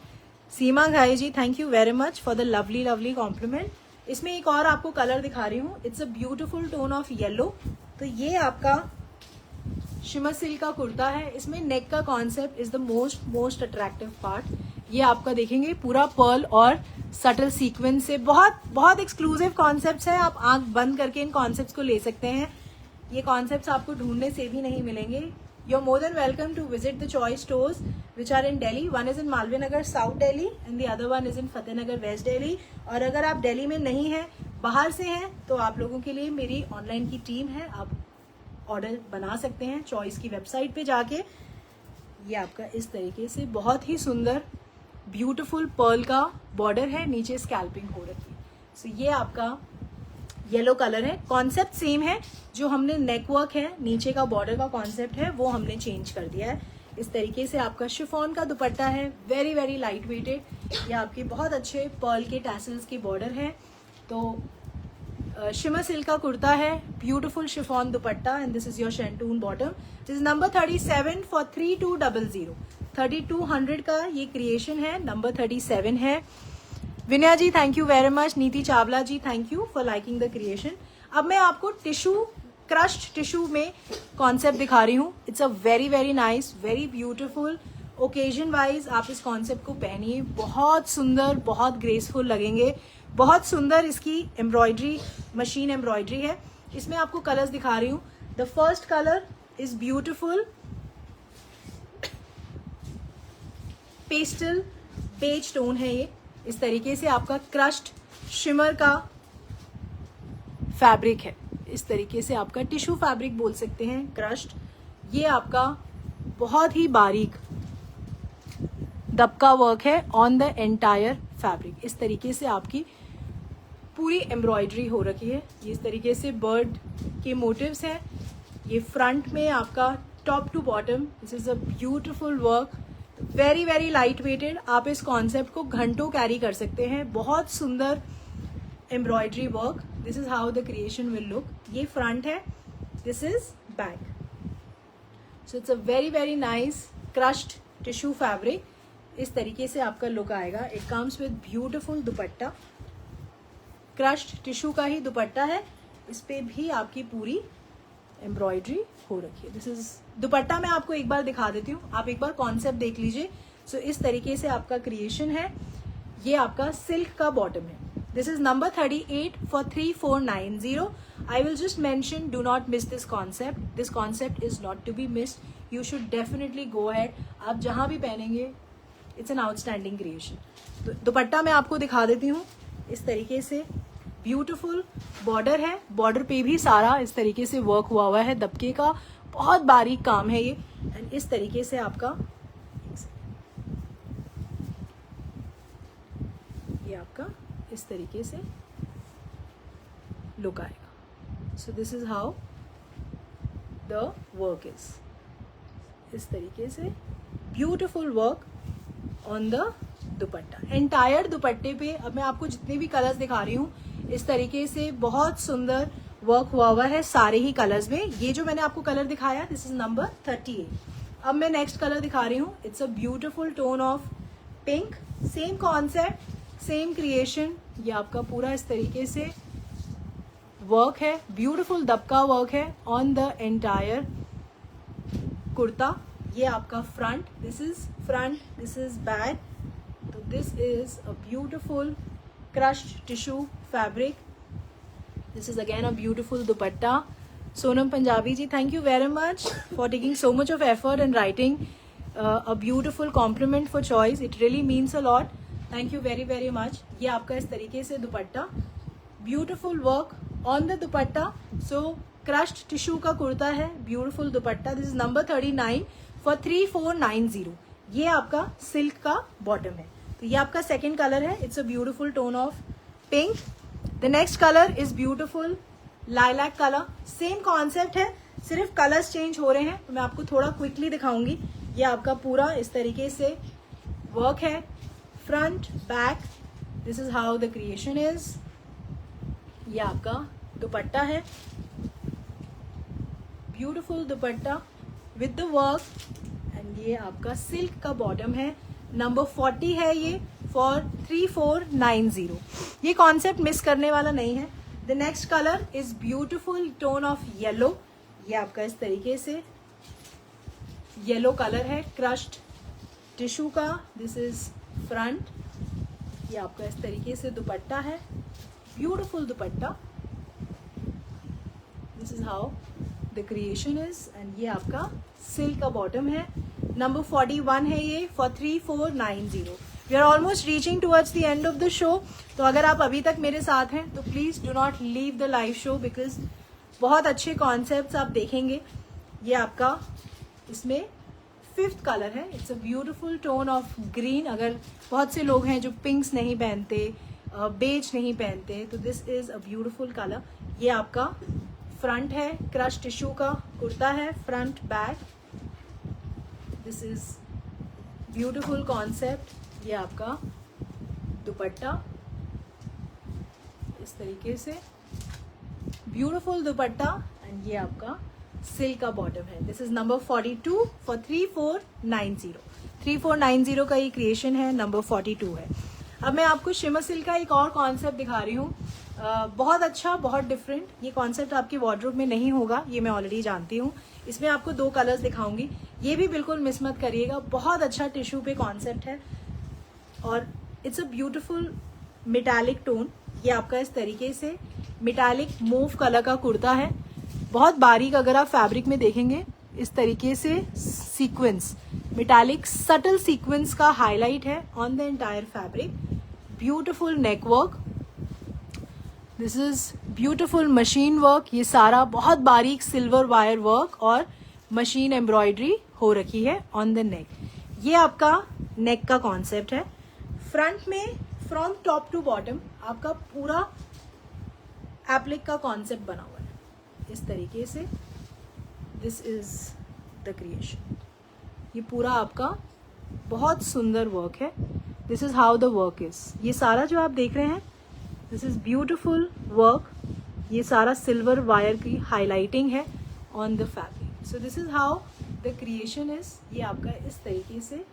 Seema Ghai ji, thank you very much for the lovely lovely compliment. इसमें एक और आपको कलर दिखा रही हूँ, it's a beautiful tone of yellow. तो ये आपका शिमर सिल्क का कुर्ता है। इसमें नेक का concept is the most attractive part. ये आपका देखेंगे पूरा पर्ल और सटल सीक्वेंस से बहुत बहुत एक्सक्लूसिव कॉन्सेप्ट्स है। आप आंख बंद करके इन कॉन्सेप्ट्स को ले सकते हैं। ये कॉन्सेप्ट्स आपको ढूंढने से भी नहीं मिलेंगे। You are more than welcome to visit the Choice stores which are in Delhi. One is in Malviya Nagar south Delhi and the other one is in Fatehnagar west Delhi. और अगर आप दिल्ली में नहीं हैं, बाहर से हैं, तो आप लोगों के लिए मेरी ऑनलाइन की टीम है। आप ऑर्डर बना सकते हैं चॉइस की वेबसाइट पे जाके। ये आपका इस तरीके से बहुत ही सुंदर ब्यूटीफुल पर्ल का बॉर्डर है, नीचे स्कैल्पिंग हो रखी है। सो ये आपका येलो कलर है। कॉन्सेप्ट सेम है, जो हमने नेक वर्क है, नीचे का बॉर्डर का कॉन्सेप्ट है, वो हमने चेंज कर दिया है। इस तरीके से आपका शिफॉन का दुपट्टा है, वेरी वेरी लाइट वेटेड। ये आपके बहुत अच्छे पर्ल के टैसल्स के बॉर्डर है। तो शिमर सिल्क का कुर्ता है, beautiful chiffon dupatta and this is your शेंटून bottom. This is number 37 for 3200। 3200 का ये क्रिएशन है, नंबर 37 है। Vinaya ji thank you very much. Neeti Chawla ji thank you for liking the creation. अब मैं आपको टिश्यू, क्रश्ड टिश्यू में कॉन्सेप्ट दिखा रही हूँ। It's a very very nice, very beautiful. Occasion wise आप इस कॉन्सेप्ट को पहनिए, बहुत सुंदर, बहुत ग्रेसफुल लगेंगे। बहुत सुंदर इसकी एम्ब्रॉयडरी, मशीन एम्ब्रॉयडरी है। इसमें आपको कलर्स दिखा रही हूँ। The first colour is beautiful pastel beige tone है। ये इस तरीके से आपका क्रश्ड शिमर का फैब्रिक है। इस तरीके से आपका टिश्यू फैब्रिक बोल सकते हैं, क्रश्ड। ये आपका बहुत ही बारीक दबका वर्क है ऑन द एंटायर फैब्रिक। इस तरीके से आपकी पूरी एम्ब्रॉयडरी हो रखी है। ये इस तरीके से बर्ड के मोटिव्स हैं। ये फ्रंट में आपका top to bottom, this is a beautiful work, very very light weighted. आप इस कॉन्सेप्ट को घंटों कैरी कर सकते हैं। बहुत सुंदर embroidery work. This is how the creation will look. ये फ्रंट है, this is back. So it's a very very nice crushed tissue fabric. इस तरीके से आपका लुक आएगा। It comes with beautiful dupatta, crushed tissue का ही दुपट्टा है। इस पे भी आपकी पूरी एम्ब्रॉयडरी हो रखी है। दिस इज दुपट्टा। मैं आपको एक बार दिखा देती हूँ, आप एक बार कॉन्सेप्ट देख लीजिए। सो इस तरीके से आपका क्रिएशन है। ये आपका सिल्क का बॉटम है। This is number 38 for 3490। I will just mention, do not miss this concept. This concept is not to be missed. You should definitely go ahead. आप जहाँ भी पहनेंगे, it's an outstanding creation. तो दुपट्टा मैं आपको दिखा देती हूँ। इस तरीके से ब्यूटीफुल बॉर्डर है। बॉर्डर पे भी सारा इस तरीके से वर्क हुआ है, दबके का बहुत बारीक काम है ये। एंड इस तरीके से आपका ये आपका इस तरीके से लुक आएगा। So this is how the work is. इस तरीके से beautiful work on the dupatta, entire दुपट्टे पे। अब मैं आपको जितने भी कलर्स दिखा रही हूँ, इस तरीके से बहुत सुंदर वर्क हुआ है सारे ही कलर्स में। ये जो मैंने आपको कलर दिखाया, दिस इज नंबर 38। अब मैं नेक्स्ट कलर दिखा रही हूँ। It's a beautiful tone of pink. Same concept, same creation. ये आपका पूरा इस तरीके से वर्क है, ब्यूटीफुल दबका वर्क है ऑन द एंटायर कुर्ता। ये आपका front, this is front, this is back. तो this is a beautiful crushed tissue fabric. This is again a beautiful dupatta. Sonam Punjabi ji, thank you very much for taking so much of effort and writing a beautiful complement for choice. It really means a lot. Thank you very very much. ये आपका इस तरीके से दुपट्टा, beautiful work on the dupatta. So crushed tissue का कुर्ता है, beautiful dupatta. This is number 39 for 3490। ये आपका silk का बॉटम है। तो ये आपका सेकेंड कलर है। It's a beautiful tone of pink. The next colour is beautiful lilac colour. Same concept है, सिर्फ कलर्स चेंज हो रहे हैं। तो मैं आपको थोड़ा क्विकली दिखाऊंगी। ये आपका पूरा इस तरीके से वर्क है, front back. This is how the creation is. ये आपका दुपट्टा है, beautiful dupatta with the work. And ये आपका सिल्क का बॉटम है। नंबर 40 है ये। फॉर 3490. ये कॉन्सेप्ट मिस करने वाला नहीं है. The next colour is beautiful tone of yellow. ये आपका इस तरीके से येलो कलर है, क्रश्ड टिश्यू का. This is front. ये आपका इस तरीके से दुपट्टा है, beautiful dupatta. This is how the creation is. And ये आपका सिल्क का बॉटम है. नंबर 41 है ये for 3490. We are almost reaching towards the end of the show. तो अगर आप अभी तक मेरे साथ हैं तो please do not leave the live show, because बहुत अच्छे कॉन्सेप्ट्स आप देखेंगे. ये आपका इसमें 5th कलर है. It's a beautiful tone of green. अगर बहुत से लोग हैं जो पिंक्स नहीं पहनते, बेज नहीं पहनते, तो this is a beautiful colour. ये आपका फ्रंट है, क्रश टिश्यू का कुर्ता है, front back. This is beautiful concept. ये आपका दुपट्टा इस तरीके से, ब्यूटिफुल दुपट्टा. एंड ये आपका सिल्क का बॉटम है. This is number 42 for 3490. 3490 का ये क्रिएशन है. नंबर 42 है. अब मैं आपको शिमर सिल्क का एक और कॉन्सेप्ट दिखा रही हूँ. बहुत अच्छा, बहुत डिफरेंट. ये कॉन्सेप्ट आपके वार्डरोब में नहीं होगा, ये मैं ऑलरेडी जानती हूँ. इसमें आपको 2 कलर्स दिखाऊंगी. ये भी बिल्कुल मिस मत करिएगा. बहुत अच्छा टिश्यू पे कॉन्सेप्ट है और it's a beautiful metallic tone. ये आपका इस तरीके से मेटालिक मूव कलर का कुर्ता है. बहुत बारीक, अगर आप फैब्रिक में देखेंगे इस तरीके से सीक्वेंस, मेटालिक सटल सीक्वेंस का हाईलाइट है on the entire fabric. Beautiful neck work. This is beautiful machine work. ये सारा बहुत बारीक सिल्वर वायर वर्क और मशीन एम्ब्रॉयडरी हो रखी है ऑन द नेक. ये आपका नेक का कॉन्सेप्ट है. फ्रंट में फ्रॉम टॉप टू बॉटम आपका पूरा एप्लिक का कॉन्सेप्ट बना हुआ है इस तरीके से. This is the creation. ये पूरा आपका बहुत सुंदर वर्क है. This is how the work is. ये सारा जो आप देख रहे हैं, दिस इज ब्यूटिफुल वर्क. ये सारा सिल्वर वायर की हाईलाइटिंग है on the fabric. So this is how the creation is. ये आपका इस तरीके से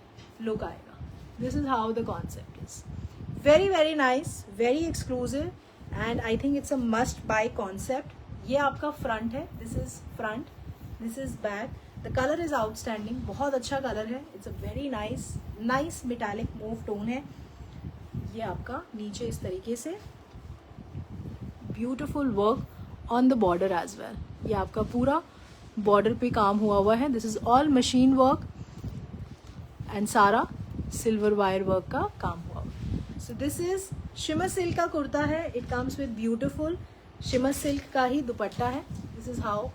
लुक आएगा. This is how the concept is. Very very nice, very exclusive, and I think it's a must buy concept. ये आपका front है. This is front, this is back. The colour is outstanding. बहुत अच्छा colour है. It's a very nice metallic move tone है. ये आपका नीचे इस तरीके से beautiful work on the border as well. ये आपका पूरा बॉर्डर पे काम हुआ है. This is all machine work and सारा सिल्वर वायर वर्क का काम हुआ. So this is shimmer silk का कुर्ता है. It comes with beautiful shimmer silk का ही दुपट्टा है. This is how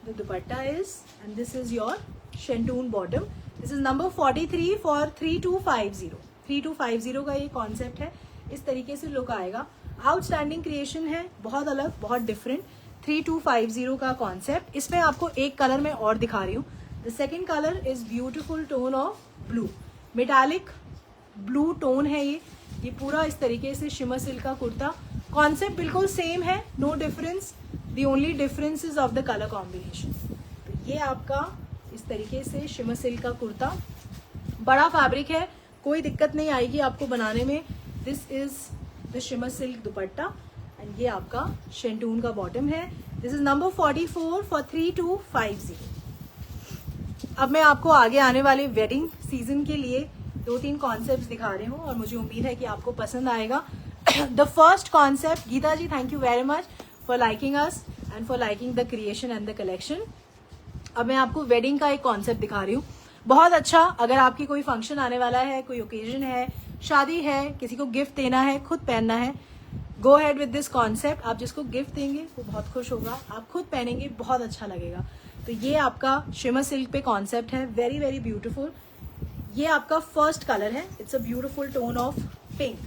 the dupatta is and this is your शेंटून bottom. This is number 43 for 3250. 3250 का ये कॉन्सेप्ट है. इस तरीके से लुक आएगा. आउटस्टैंडिंग क्रिएशन है, बहुत अलग, बहुत डिफरेंट. 3250 का कॉन्सेप्ट. इसमें आपको एक कलर मैं और दिखा रही हूँ. The second colour is beautiful tone of blue. Metallic blue tone है ये पूरा इस तरीके से शिमर सिल्क का कुर्ता. कॉन्सेप्ट बिल्कुल सेम है, no difference. The only difference is of the colour combination. तो ये आपका इस तरीके से शिमर सिल्क का कुर्ता. बड़ा फैब्रिक है, कोई दिक्कत नहीं आएगी आपको बनाने में. This is the shimmer silk dupatta and ये आपका शेंटून का बॉटम है. This is number 44 for 3250. अब मैं आपको आगे आने वाले वेडिंग सीजन के लिए 2-3 कॉन्सेप्ट्स दिखा रही हूँ और मुझे उम्मीद है कि आपको पसंद आएगा. The first concept, Geeta ji thank you very much for liking us and for liking the creation and the collection. अब मैं आपको वेडिंग का एक कॉन्सेप्ट दिखा रही हूँ. बहुत अच्छा, अगर आपकी कोई फंक्शन आने वाला है, कोई ओकेजन है, शादी है, किसी को गिफ्ट देना है, खुद पहनना है, गो हेड विद दिस कॉन्सेप्ट. आप जिसको गिफ्ट देंगे वो बहुत खुश होगा, आप खुद पहनेंगे बहुत अच्छा लगेगा. तो ये आपका शिमर सिल्क पे कॉन्सेप्ट है, वेरी वेरी ब्यूटीफुल. ये आपका फर्स्ट कलर है. It's a beautiful tone of pink.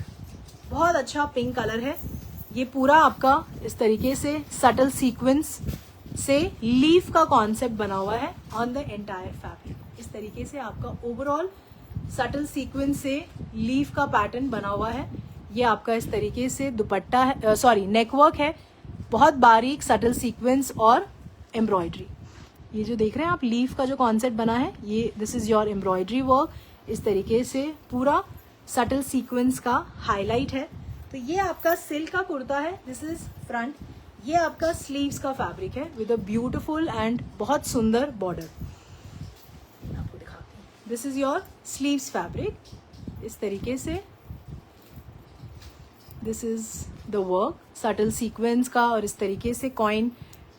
बहुत अच्छा पिंक कलर है. ये पूरा आपका इस तरीके से सटल सीक्वेंस से लीफ का कॉन्सेप्ट बना हुआ है ऑन द एंटायर फैब्रिक. इस तरीके से आपका ओवरऑल सटल सीक्वेंस से लीफ का पैटर्न बना हुआ है. ये आपका इस तरीके से दुपट्टा है, सॉरी नेकवर्क है. बहुत बारीक सटल सीक्वेंस और एम्ब्रॉयडरी. ये जो देख रहे हैं आप लीफ का जो कॉन्सेप्ट बना है, ये this is your embroidery work. इस तरीके से पूरा सटल सीक्वेंस का हाईलाइट है। तो ये आपका सिल्क का कुर्ता है, दिस इज फ्रंट। ये आपका स्लीव्स का फैब्रिक है विद अ ब्यूटिफुल एंड बहुत सुंदर बॉर्डर। आपको दिखाती हूँ, this is your sleeves fabric. इस तरीके से this is the work subtle sequence का, और इस तरीके से कॉइन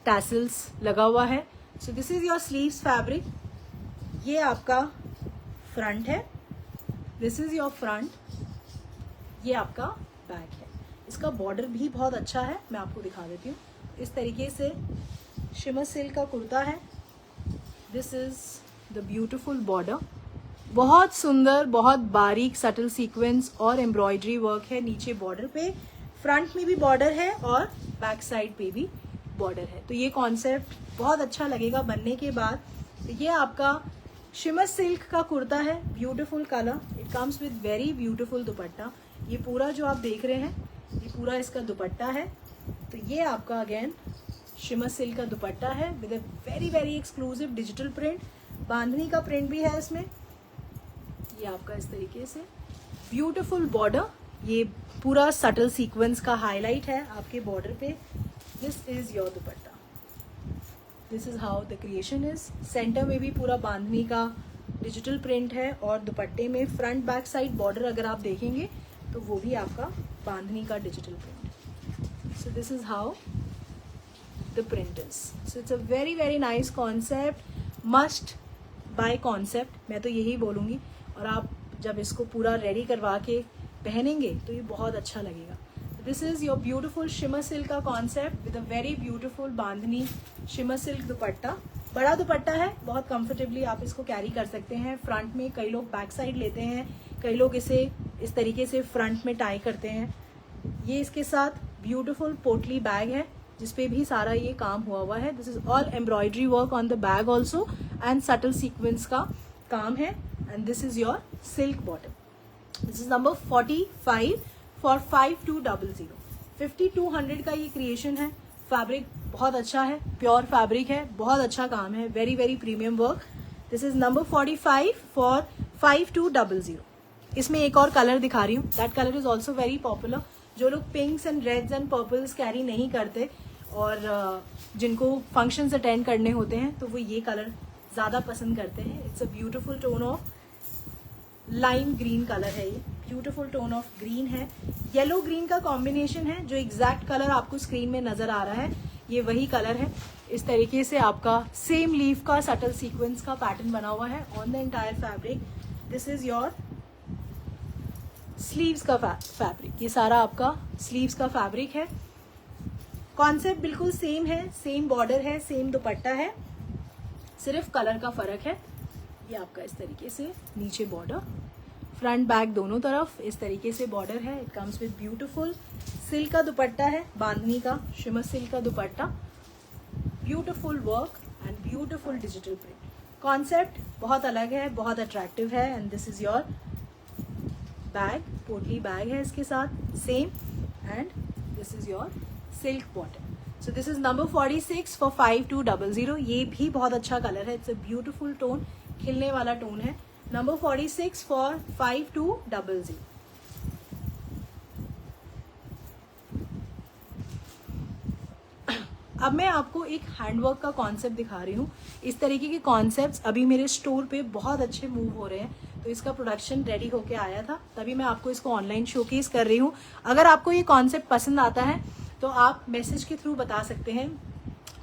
टैसल्स लगा हुआ है। So this is your sleeves fabric. ये आपका फ्रंट है, दिस इज योर फ्रंट। ये आपका बैक है। इसका बॉर्डर भी बहुत अच्छा है, मैं आपको दिखा देती हूँ। इस तरीके से शिमर सिल्क का कुर्ता है, this is the beautiful border. बहुत सुंदर, बहुत बारीक सटल सीक्वेंस और एम्ब्रॉयडरी वर्क है नीचे बॉर्डर पे। फ्रंट में भी बॉर्डर है और बैक साइड पे भी बॉर्डर है। तो ये कॉन्सेप्ट बहुत अच्छा लगेगा बनने के बाद। तो ये आपका शिमर सिल्क का कुर्ता है, beautiful colour. It comes with very beautiful दुपट्टा। ये पूरा जो आप देख रहे हैं, ये पूरा इसका दुपट्टा है। तो ये आपका अगेन शिमर सिल्क का दुपट्टा है with a very very exclusive digital print. Bandhani का प्रिंट भी है इसमें। ये आपका इस तरीके से ब्यूटीफुल बॉर्डर। ये पूरा सटल सीक्वेंस का हाईलाइट है आपके बॉर्डर पे। This is your dupatta, this is how the creation is. Centre में भी पूरा बांधनी का डिजिटल प्रिंट है, और दुपट्टे में फ्रंट बैक साइड बॉर्डर अगर आप देखेंगे तो वो भी आपका बांधनी का digital print. So this is how the print is. So it's a very very nice concept, must buy concept, मैं तो यही बोलूँगी। और आप जब इसको पूरा रेडी करवा के पहनेंगे तो ये बहुत अच्छा लगेगा। This is your beautiful shimmer silk का concept with a very beautiful bandhani shimmer silk dupatta. बड़ा दुपट्टा है, बहुत कंफर्टेबली आप इसको कैरी कर सकते हैं। फ्रंट में कई लोग बैक साइड लेते हैं, कई लोग इसे इस तरीके से फ्रंट में टाई करते हैं। ये इसके साथ ब्यूटीफुल पोटली बैग है जिसपे भी सारा ये काम हुआ है। This is all embroidery work on the bag also and subtle sequence का काम है। And this is your silk bottom. This is number 45 for 5200। 5200 का ये क्रिएशन है। फैब्रिक बहुत अच्छा है, प्योर फैब्रिक है, बहुत अच्छा काम है, very very premium work. This is number 45 for 5200। इसमें एक और कलर दिखा रही हूँ, that colour is also very popular. जो लोग pinks and reds and purples carry नहीं करते और जिनको फंक्शंस अटेंड करने होते हैं तो वो ये कलर ज़्यादा पसंद करते हैं। It's a beautiful tone of lime green colour है। ये ब्यूटीफुल टोन ऑफ ग्रीन है, येलो ग्रीन का कॉम्बिनेशन है। जो एग्जैक्ट कलर आपको स्क्रीन में नजर आ रहा है ये वही कलर है। इस तरीके से आपका सेम लीफ का सटल सीक्वेंस का पैटर्न बना हुआ है on the entire fabric. This is your sleeves का फैब्रिक। ये सारा आपका स्लीव्स का फैब्रिक है। कॉन्सेप्ट बिल्कुल सेम है, सेम बॉर्डर है, सेम दुपट्टा है, सिर्फ कलर का फर्क है। ये आपका इस तरीके से नीचे बॉर्डर, फ्रंट बैक दोनों तरफ इस तरीके से बॉर्डर है। It comes with beautiful silk का दुपट्टा है, बांधनी का शिमर सिल्क का दुपट्टा, beautiful work and beautiful digital print. Concept बहुत अलग है, बहुत अट्रैक्टिव है। And this is your bag, पोटली बैग है इसके साथ same. And this is your silk bottom. So this is number 46 for 5200। ये भी बहुत अच्छा कलर है, इट्स अ ब्यूटीफुल टोन, खिलने वाला टोन है। Number 46 for 5200। अब मैं आपको एक हैंडवर्क का कॉन्सेप्ट दिखा रही हूँ। इस तरीके के कॉन्सेप्ट्स अभी मेरे स्टोर पे बहुत अच्छे मूव हो रहे हैं, तो इसका प्रोडक्शन रेडी होके आया था, तभी मैं आपको इसको ऑनलाइन शोकेस कर रही हूँ। अगर आपको ये कॉन्सेप्ट पसंद आता है तो आप मैसेज के थ्रू बता सकते हैं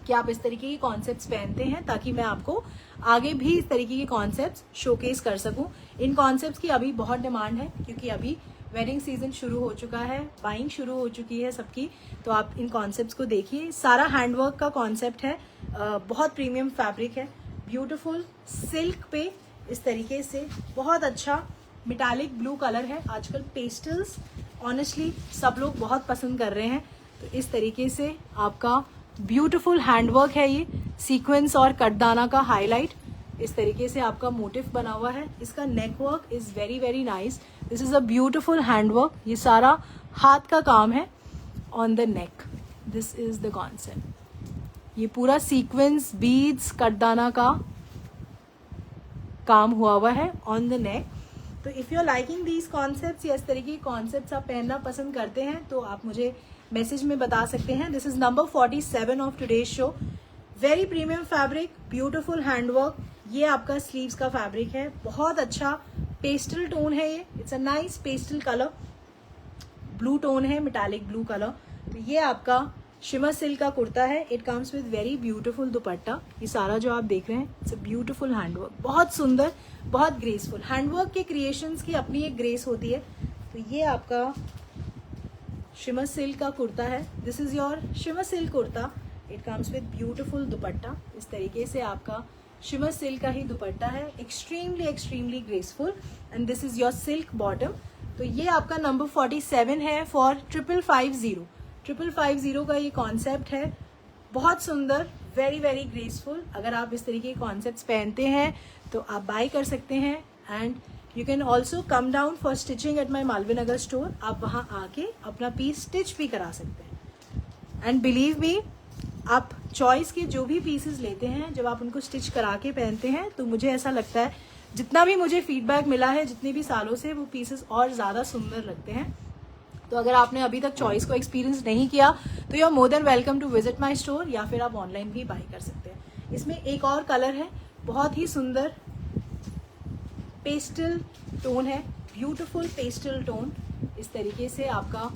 कि आप इस तरीके के कॉन्सेप्ट्स पहनते हैं, ताकि मैं आपको आगे भी इस तरीके के कॉन्सेप्ट्स शोकेस कर सकूं। इन कॉन्सेप्ट्स की अभी बहुत डिमांड है क्योंकि अभी वेडिंग सीजन शुरू हो चुका है, बाइंग शुरू हो चुकी है सबकी। तो आप इन कॉन्सेप्ट्स को देखिए। सारा हैंडवर्क का कॉन्सेप्ट है, बहुत प्रीमियम फैब्रिक है, ब्यूटीफुल सिल्क पे इस तरीके से बहुत अच्छा मेटालिक ब्लू कलर है। आजकल पेस्टल्स ऑनेस्टली सब लोग बहुत पसंद कर रहे हैं, तो इस तरीके से आपका ब्यूटीफुल हैंडवर्क है। ये सीक्वेंस और कटदाना का हाईलाइट, इस तरीके से आपका मोटिफ बना हुआ है। इसका नेक work is very very nice. This is a beautiful handwork. ये सारा हाथ का काम है on the neck. This is the concept. ये पूरा सीक्वेंस, बीड्स, कटदाना का काम हुआ है ऑन द नेक। तो if you are liking these concepts या इस तरीके के कॉन्सेप्ट्स आप पहनना पसंद करते हैं तो आप मुझे मैसेज में बता सकते हैं. This is number 47 of today's show. Very premium fabric, beautiful handwork. ये आपका स्लीव्स का फैब्रिक है, बहुत अच्छा पेस्टल टोन है ये. It's a nice pastel colour, blue tone है, मेटालिक ब्लू कलर. तो ये आपका शिमर सिल्क का कुर्ता है. It comes with very beautiful दुपट्टा. ये सारा जो आप देख रहे हैं इट्स अ ब्यूटीफुल हैंडवर्क, बहुत सुंदर, बहुत ग्रेसफुल. हैंडवर्क के क्रिएशंस की अपनी एक ग्रेस होती है. तो ये आपका शिमर सिल्क का कुर्ता है. This is your shimmer silk kurta. It comes with beautiful दुपट्टा. इस तरीके से आपका शिमर सिल्क का ही दुपट्टा है, extremely extremely graceful. And this is your silk bottom. तो ये आपका नंबर 47 है फॉर 5550. 5550 का ये कॉन्सेप्ट है, बहुत सुंदर, वेरी वेरी ग्रेसफुल. अगर आप इस तरीके के कॉन्सेप्ट्स पहनते हैं तो आप बाय कर सकते हैं. And you can also come down for stitching at my Malviya Nagar store. आप वहाँ आके अपना पीस स्टिच भी करा सकते हैं. एंड बिलीव मी, आप चॉइस के जो भी पीसेस लेते हैं, जब आप उनको स्टिच करा के पहनते हैं तो मुझे ऐसा लगता है, जितना भी मुझे फीडबैक मिला है जितने भी सालों से, वो पीसेस और ज़्यादा सुंदर लगते हैं. तो अगर आपने अभी तक चॉइस को एक्सपीरियंस नहीं किया तो you are more than welcome to visit my store, या फिर आप ऑनलाइन भी बाय कर सकते हैं. इसमें एक और कलर है, बहुत ही सुंदर पेस्टल टोन है, ब्यूटीफुल पेस्टल टोन. इस तरीके से आपका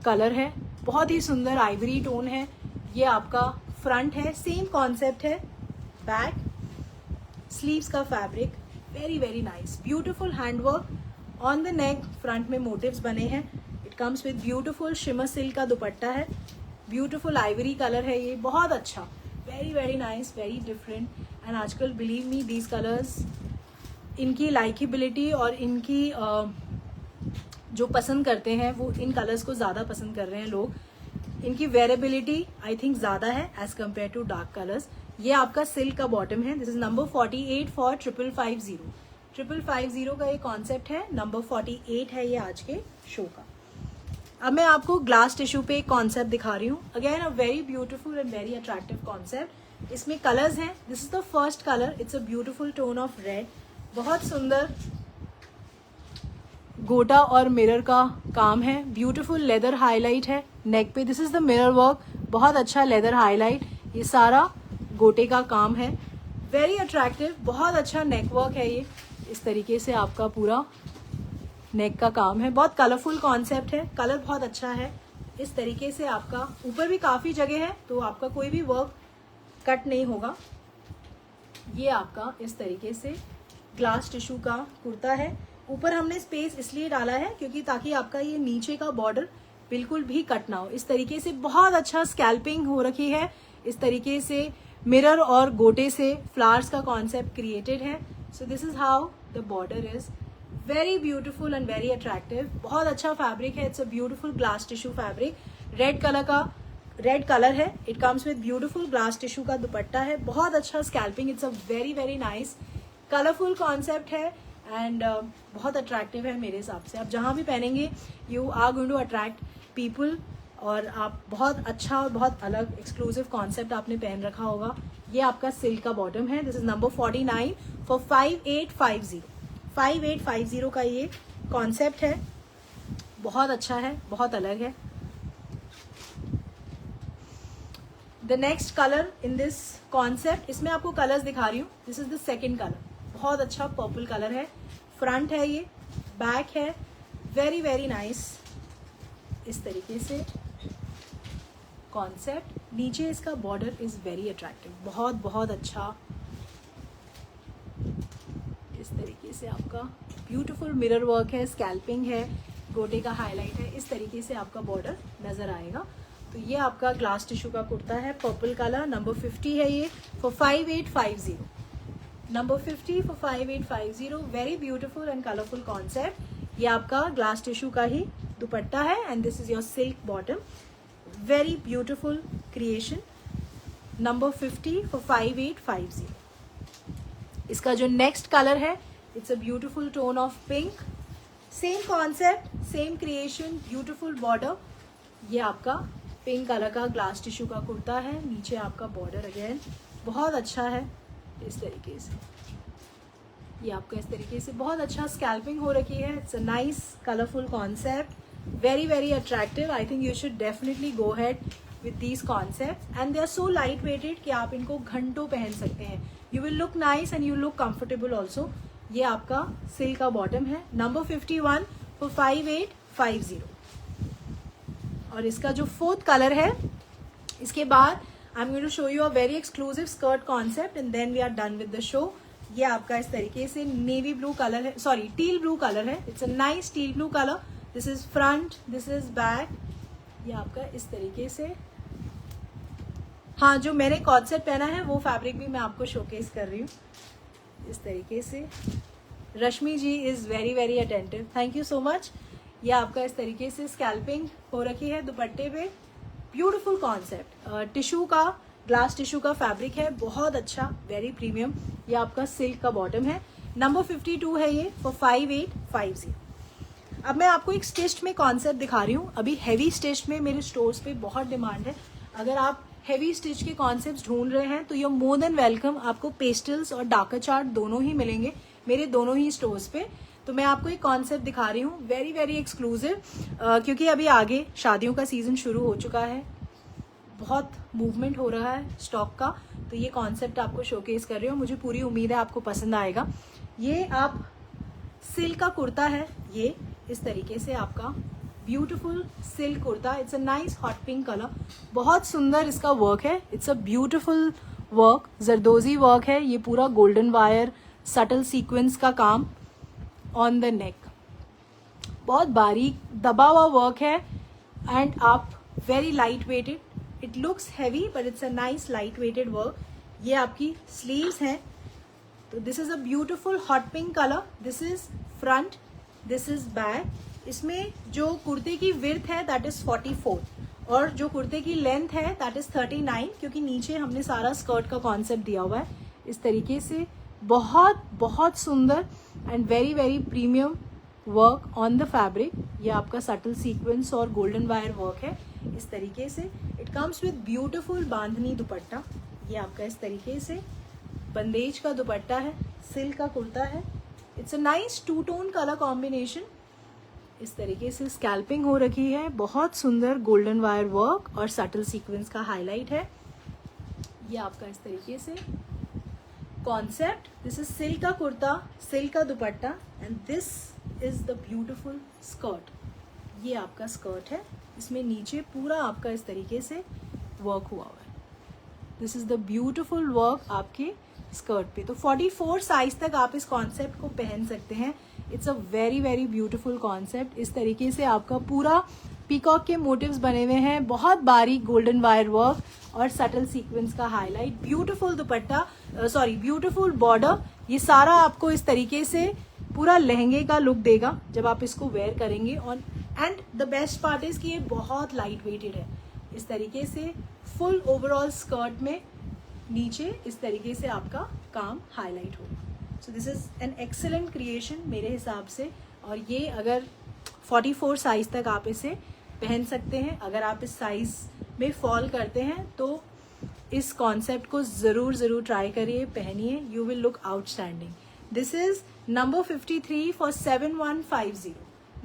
कलर है, बहुत ही सुंदर आइवरी टोन है. ये आपका फ्रंट है, सेम कॉन्सेप्ट है. बैक, स्लीव्स का fabric, very very nice, beautiful handwork on the neck. Front में मोटिव्स बने हैं. It comes with beautiful shimmer silk का दुपट्टा है, ब्यूटीफुल आइवरी कलर है ये, बहुत अच्छा, very very nice, very different. And आजकल बिलीव मी, दीज कलर्स, इनकी लाइकेबिलिटी और इनकी जो पसंद करते हैं वो इन कलर्स को ज़्यादा पसंद कर रहे हैं लोग. इनकी वेरेबिलिटी आई थिंक ज़्यादा है as compared to dark colours. ये आपका सिल्क का बॉटम है. This is number 48 for 5550. 5550 का ये कॉन्सेप्ट है, नंबर 48 है ये आज के शो का. अब मैं आपको ग्लास टिश्यू पे एक कॉन्सेप्ट दिखा रही हूँ. Again a very beautiful and very attractive concept. इसमें कलर्स हैं. This is the first colour. It's a beautiful tone of red. बहुत सुंदर गोटा और मिरर का काम है, ब्यूटीफुल लेदर हाईलाइट है नेक पे. This is the mirror work, बहुत अच्छा लेदर हाईलाइट. ये सारा गोटे का काम है, वेरी अट्रैक्टिव, बहुत अच्छा नेक वर्क है ये. इस तरीके से आपका पूरा नेक का काम है, बहुत कलरफुल कॉन्सेप्ट है, कलर बहुत अच्छा है. इस तरीके से आपका ऊपर भी काफ़ी जगह है तो आपका कोई भी वर्क कट नहीं होगा. ये आपका इस तरीके से ग्लास टिश्यू का कुर्ता है. ऊपर हमने स्पेस इसलिए डाला है क्योंकि ताकि आपका ये नीचे का बॉर्डर बिल्कुल भी कट ना हो. इस तरीके से बहुत अच्छा स्कैल्पिंग हो रखी है. इस तरीके से मिरर और गोटे से फ्लावर्स का कॉन्सेप्ट क्रिएटेड है. So this is how the border is, very beautiful and very attractive. बहुत अच्छा फैब्रिक है. It's a beautiful glass tissue fabric. Red colour है. It comes with beautiful glass tissue का दुपट्टा है, बहुत अच्छा scalloping. It's a very very nice colourful concept है and बहुत अट्रैक्टिव है मेरे हिसाब से. आप जहाँ भी पहनेंगे you are going to attract people, और आप बहुत अच्छा और बहुत अलग एक्सक्लूसिव कॉन्सेप्ट आपने पहन रखा होगा. ये आपका सिल्क का बॉटम है. This is number 49 for 5850. 5850 का ये कॉन्सेप्ट है, बहुत अच्छा है, बहुत अलग है. The next colour in this concept, इसमें आपको कलर्स दिखा रही हूँ. This is the second colour, बहुत अच्छा पर्पल कलर है. फ्रंट है ये, बैक है, वेरी वेरी नाइस. इस तरीके से कॉन्सेप्ट. नीचे इसका बॉर्डर इज वेरी अट्रैक्टिव, बहुत बहुत अच्छा. इस तरीके से आपका ब्यूटीफुल मिरर वर्क है, स्कैल्पिंग है, गोटे का हाईलाइट है. इस तरीके से आपका बॉर्डर नजर आएगा. तो ये आपका ग्लास टिश्यू का कुर्ता है, पर्पल कलर. नंबर 50 है ये for 5850. Number 50 for 5850. Very beautiful and colourful concept. ये आपका ग्लास टिश्यू का ही दुपट्टा है and this is your silk bottom. Very beautiful creation. Number 50 for 5850. इसका जो नेक्स्ट कलर है, it's a beautiful tone of pink. Same concept, same creation, beautiful border. ये आपका पिंक कलर का ग्लास टिश्यू का कुर्ता है. नीचे आपका बॉर्डर अगेन बहुत अच्छा है. इस तरीके से ये आपका इस तरीके से बहुत अच्छा स्कैल्पिंग हो रखी है. It's a nice colourful concept, very attractive. I think you should definitely go ahead with these concepts, and they are so light weighted कि आप इनको घंटों पहन सकते हैं. You will look nice and you look comfortable also. ये आपका silk का बॉटम है, नंबर 51 for 5850. और इसका जो फोर्थ कलर है, इसके बाद I am going to show you a very exclusive skirt concept and then we are done with the show. ये आपका इस तरीके से नेवी ब्लू कलर है, सॉरी टील ब्लू कलर है. It's a nice teal blue colour. This is front, this is back. ये आपका इस तरीके से, हाँ जो मैंने कॉन्सेप्ट पहना है वो फैब्रिक भी मैं आपको शोकेस कर रही हूँ इस तरीके से. Rashmi ji is very attentive, thank you so much. ये आपका इस तरीके से स्कैल्पिंग हो रखी है दुपट्टे पे. ब्यूटीफुल कॉन्सेप्ट, टिश्यू का, ग्लास टिश्यू का फैब्रिक है, बहुत अच्छा, वेरी प्रीमियम. ये आपका सिल्क का बॉटम है, नंबर 52 है ये फॉर 5850. अब मैं आपको एक स्टिच्ड में कॉन्सेप्ट दिखा रही हूँ. अभी हैवी स्टिच्ड में मेरे स्टोर्स पे बहुत डिमांड है. अगर आप हैवी स्टिच के कॉन्सेप्ट्स ढूंढ रहे हैं तो you are more than welcome. आपको पेस्टल्स और डार्कर चार्ट दोनों ही मिलेंगे मेरे दोनों ही स्टोर्स पे. तो मैं आपको एक कॉन्सेप्ट दिखा रही हूँ वेरी एक्सक्लूसिव, क्योंकि अभी आगे शादियों का सीजन शुरू हो चुका है, बहुत मूवमेंट हो रहा है स्टॉक का. तो ये कॉन्सेप्ट आपको शोकेस कर रही हूँ, मुझे पूरी उम्मीद है आपको पसंद आएगा. ये आप सिल्क का कुर्ता है, ये इस तरीके से आपका beautiful silk kurta. It's a nice hot pink colour, बहुत सुंदर इसका वर्क है. It's a beautiful work, zardozi work है. ये पूरा गोल्डन वायर सटल सीक्वेंस का काम ऑन द नेक, बहुत बारीक दबा हुआ वर्क है. एंड आप very light weighted, it looks heavy but it's a nice light weighted work. ये आपकी स्लीव्स हैं. तो this is a beautiful hot pink colour. This is front, this is back. इसमें जो कुर्ते की विड्थ है दैट इज 44 और जो कुर्ते की लेंथ है दैट इज 39, क्योंकि नीचे हमने सारा स्कर्ट का कॉन्सेप्ट दिया हुआ है इस तरीके से. बहुत सुंदर and very premium work on the fabric. ये आपका सटल सीक्वेंस और गोल्डन वायर वर्क है इस तरीके से. इट कम्स विद ब्यूटीफुल बांधनी दुपट्टा. ये आपका इस तरीके से बंदेज का दुपट्टा है, सिल्क का कुर्ता है. It's a nice two tone colour combination. इस तरीके से स्कैल्पिंग हो रखी है, बहुत सुंदर गोल्डन वायर वर्क और सटल सीक्वेंस का हाईलाइट है. ये आपका इस तरीके से कॉन्सेप्ट. दिस इज सिल्क का कुर्ता, सिल्क का dupatta and this is the beautiful skirt. ये आपका स्कर्ट है, इसमें नीचे पूरा आपका इस तरीके से वर्क हुआ है. This is the beautiful work आपके स्कर्ट पे. तो 44 साइज तक आप इस कॉन्सेप्ट को पहन सकते हैं. It's a very beautiful concept. इस तरीके से आपका पूरा पीकॉक के मोटिव्स बने हुए हैं, बहुत बारीक गोल्डन वायर वर्क और सटल सीक्वेंस का हाईलाइट. ब्यूटीफुल दुपट्टा, सॉरी ब्यूटीफुल बॉर्डर. ये सारा आपको इस तरीके से पूरा लहंगे का लुक देगा जब आप इसको वेयर करेंगे. On and the best part is कि ये बहुत लाइट वेटेड है. इस तरीके से फुल ओवरऑल स्कर्ट में नीचे इस तरीके से आपका काम हाईलाइट होगा. सो this is an excellent creation मेरे हिसाब से. और ये अगर 44 साइज तक आप इसे पहन सकते हैं. अगर आप इस साइज में फॉल करते हैं तो इस कॉन्सेप्ट को ज़रूर ट्राई करिए, पहनिए. You will look outstanding. This is number 53 for 7150.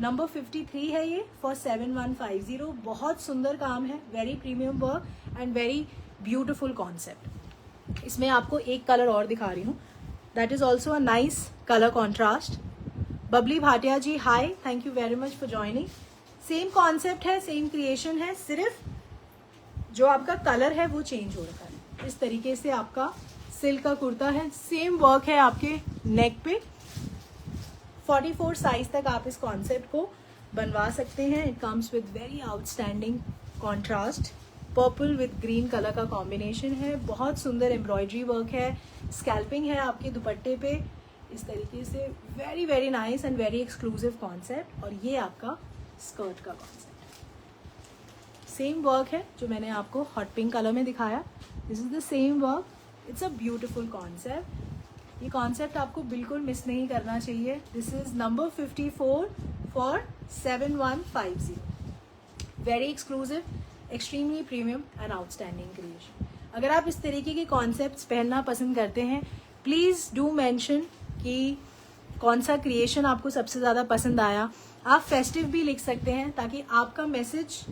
Number 53 है ये फॉर 7150. बहुत सुंदर काम है, very premium work and very beautiful concept. इसमें आपको एक कलर और दिखा रही हूँ, that is also a nice colour contrast. Bubbly Bhatia ji hi, thank you very much for joining. Same concept है, सेम क्रिएशन है, सिर्फ जो आपका कलर है वो चेंज हो रखा है. इस तरीके से आपका सिल्क का कुर्ता है, सेम वर्क है आपके नेक पे. 44 साइज तक आप इस कॉन्सेप्ट को बनवा सकते हैं. It comes with very outstanding contrast. Purple with green colour का कॉम्बिनेशन है. बहुत सुंदर एम्ब्रॉयडरी वर्क है, स्कैल्पिंग है आपके दुपट्टे पे इस तरीके से. Very nice and very exclusive concept. और ये आपका स्कर्ट का कॉन्सेप्ट सेम वर्क है जो मैंने आपको हॉट पिंक कलर में दिखाया. This is the same work. It's a beautiful concept. ये कॉन्सेप्ट आपको बिल्कुल मिस नहीं करना चाहिए. This is number 54 for 7150. Very exclusive, extremely premium and outstanding creation. अगर आप इस तरीके के कॉन्सेप्ट्स पहनना पसंद करते हैं, प्लीज़ डू मेंशन कि कौन सा क्रिएशन आपको सबसे ज़्यादा पसंद आया। आप फेस्टिव भी लिख सकते हैं ताकि आपका मैसेज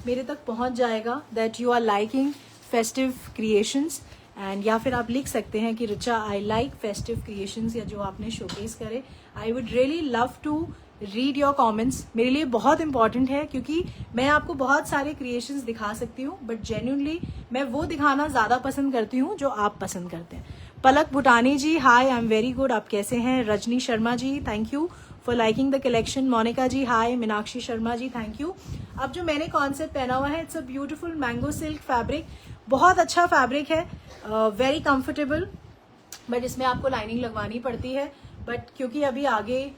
मेरे तक पहुंच जाएगा that you are liking festive creations. And या फिर आप लिख सकते हैं कि Richa I like festive creations, या जो आपने शोकेस करे। I would really love to read your comments. मेरे लिए बहुत इंपॉर्टेंट है क्योंकि मैं आपको बहुत सारे क्रिएशंस दिखा सकती हूँ, बट जेन्युइनली मैं वो दिखाना ज़्यादा पसंद करती हूँ जो आप पसंद करते हैं। Palak Bhutani ji hi, I am very good, आप कैसे हैं? Rajni Sharma ji thank you for liking the collection. Monika ji hi, Meenakshi Sharma ji thank you. अब जो मैंने कॉन्सेप्ट पहना हुआ है, it's a beautiful mango silk fabric, बहुत अच्छा फैब्रिक है, वेरी कंफर्टेबल, बट इसमें आपको लाइनिंग लगवानी पड़ती है। बट क्योंकि अभी आगे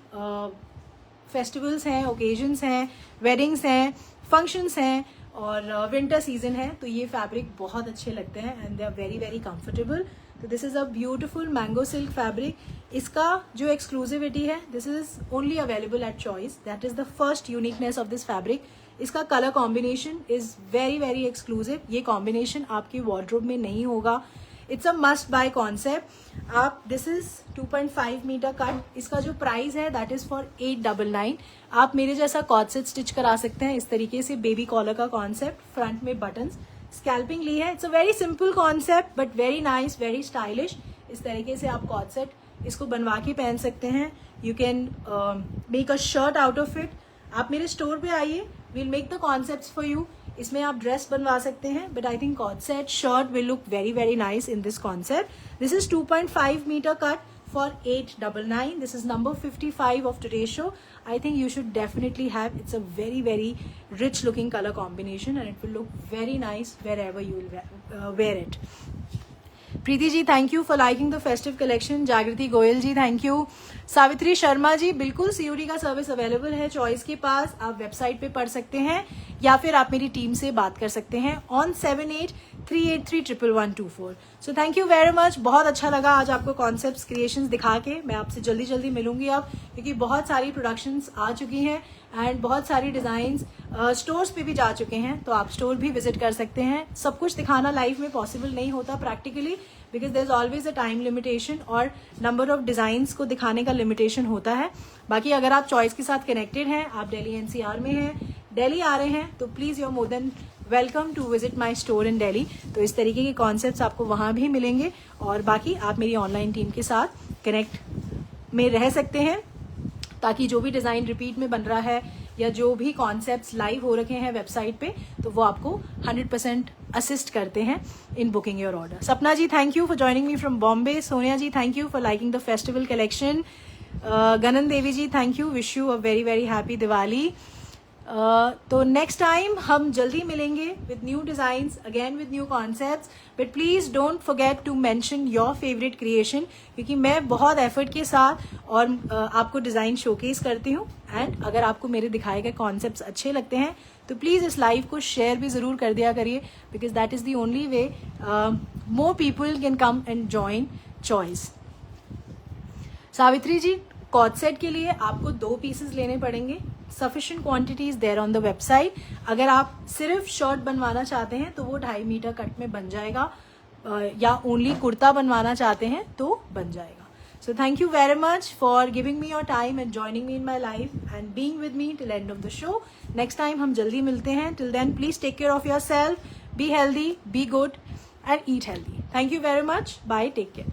फेस्टिवल्स हैं, ओकेजन्स हैं, वेडिंग्स हैं, फंक्शंस हैं और विंटर सीजन है, तो ये फैब्रिक बहुत अच्छे लगते हैं and they are very very comfortable. तो this is a beautiful mango silk fabric. इसका जो एक्सक्लूसिविटी है, this is only available at Choice, that is the first uniqueness of this fabric. इसका colour combination is very very exclusive. ये combination आपकी wardrobe में नहीं होगा। It's a must buy concept. आप दिस इज 2.5 मीटर कट। इसका जो price है दैट इज फॉर 899। आप मेरे जैसा कॉर्ड सेट स्टिच करा सकते हैं इस तरीके से, बेबी कॉलर का कॉन्सेप्ट, फ्रंट में बटन्स, स्कैल्पिंग ली है। It's a very simple concept but very nice, very stylish. इस तरीके से आप कॉर्ड सेट इसको बनवा के पहन सकते हैं। You can make a shirt out of it. आप मेरे स्टोर पे आइए, we'll make the concepts for you. इसमें आप ड्रेस बनवा सकते हैं, but I think co-ord set shirt will look very very nice in this concept. This is 2.5 metre cut for 899. This is number 55 of today's show. I think you should definitely have. It's a very very rich looking color combination and it will look very nice wherever you will wear it. Preeti ji thank you for liking the festive collection. Jagriti Goyal ji thank you. Savitri Sharma ji बिल्कुल COD का service available है choice के पास। आप website पे पढ़ सकते हैं या फिर आप मेरी टीम से बात कर सकते हैं on 7838311124। So thank you very much. बहुत अच्छा लगा आज आपको कॉन्सेप्ट्स क्रिएशंस दिखा के। मैं आपसे जल्दी जल्दी मिलूंगी अब, क्योंकि बहुत सारी प्रोडक्शंस आ चुकी हैं एंड बहुत सारी डिजाइंस स्टोर्स पे भी जा चुके हैं, तो आप स्टोर भी विजिट कर सकते हैं। सब कुछ दिखाना लाइफ में पॉसिबल नहीं होता practically, because there is always a time limitation और नंबर ऑफ डिजाइन्स को दिखाने का लिमिटेशन होता है। बाकी अगर आप चॉइस के साथ कनेक्टेड हैं, आप दिल्ली एनसीआर में हैं, दिल्ली आ रहे हैं, तो please you are more than welcome to visit my store in Delhi. तो इस तरीके के कॉन्सेप्ट्स आपको वहां भी मिलेंगे और बाकी आप मेरी ऑनलाइन टीम के साथ कनेक्ट में रह सकते हैं, ताकि जो भी डिजाइन रिपीट में बन रहा है या जो भी कॉन्सेप्ट्स लाइव हो रखे हैं वेबसाइट पे, तो वो आपको 100% असिस्ट करते हैं इन booking your order. Sapna ji thank you for joining me from Bombay. Sonia ji thank you for liking the festival collection. Ganan Devi ji thank you, wish you a very very happy Diwali. तो नेक्स्ट टाइम हम जल्दी मिलेंगे with new designs, again with new concepts, but please don't forget to mention your favourite creation, क्योंकि मैं बहुत effort के साथ और आपको डिजाइन शोकेस करती हूँ। एंड अगर आपको मेरे दिखाए गए कॉन्सेप्ट्स अच्छे लगते हैं तो प्लीज इस लाइव को शेयर भी जरूर कर दिया करिए, because that is the only way more people can come and join Choice. Savitri ji co-ord set के लिए आपको 2 पीसेस लेने पड़ेंगे। Sufficient quantity is there on the website. अगर आप सिर्फ शर्ट बनवाना चाहते हैं तो वो 2.5 मीटर कट में बन जाएगा, या ओनली कुर्ता बनवाना चाहते हैं तो बन जाएगा। So thank you very much for giving me your time and joining me in my life and being with me till end of the show. Next time हम जल्दी मिलते हैं. Till then please take care of yourself, be healthy, be good and eat healthy. Thank you very much. Bye. Take care.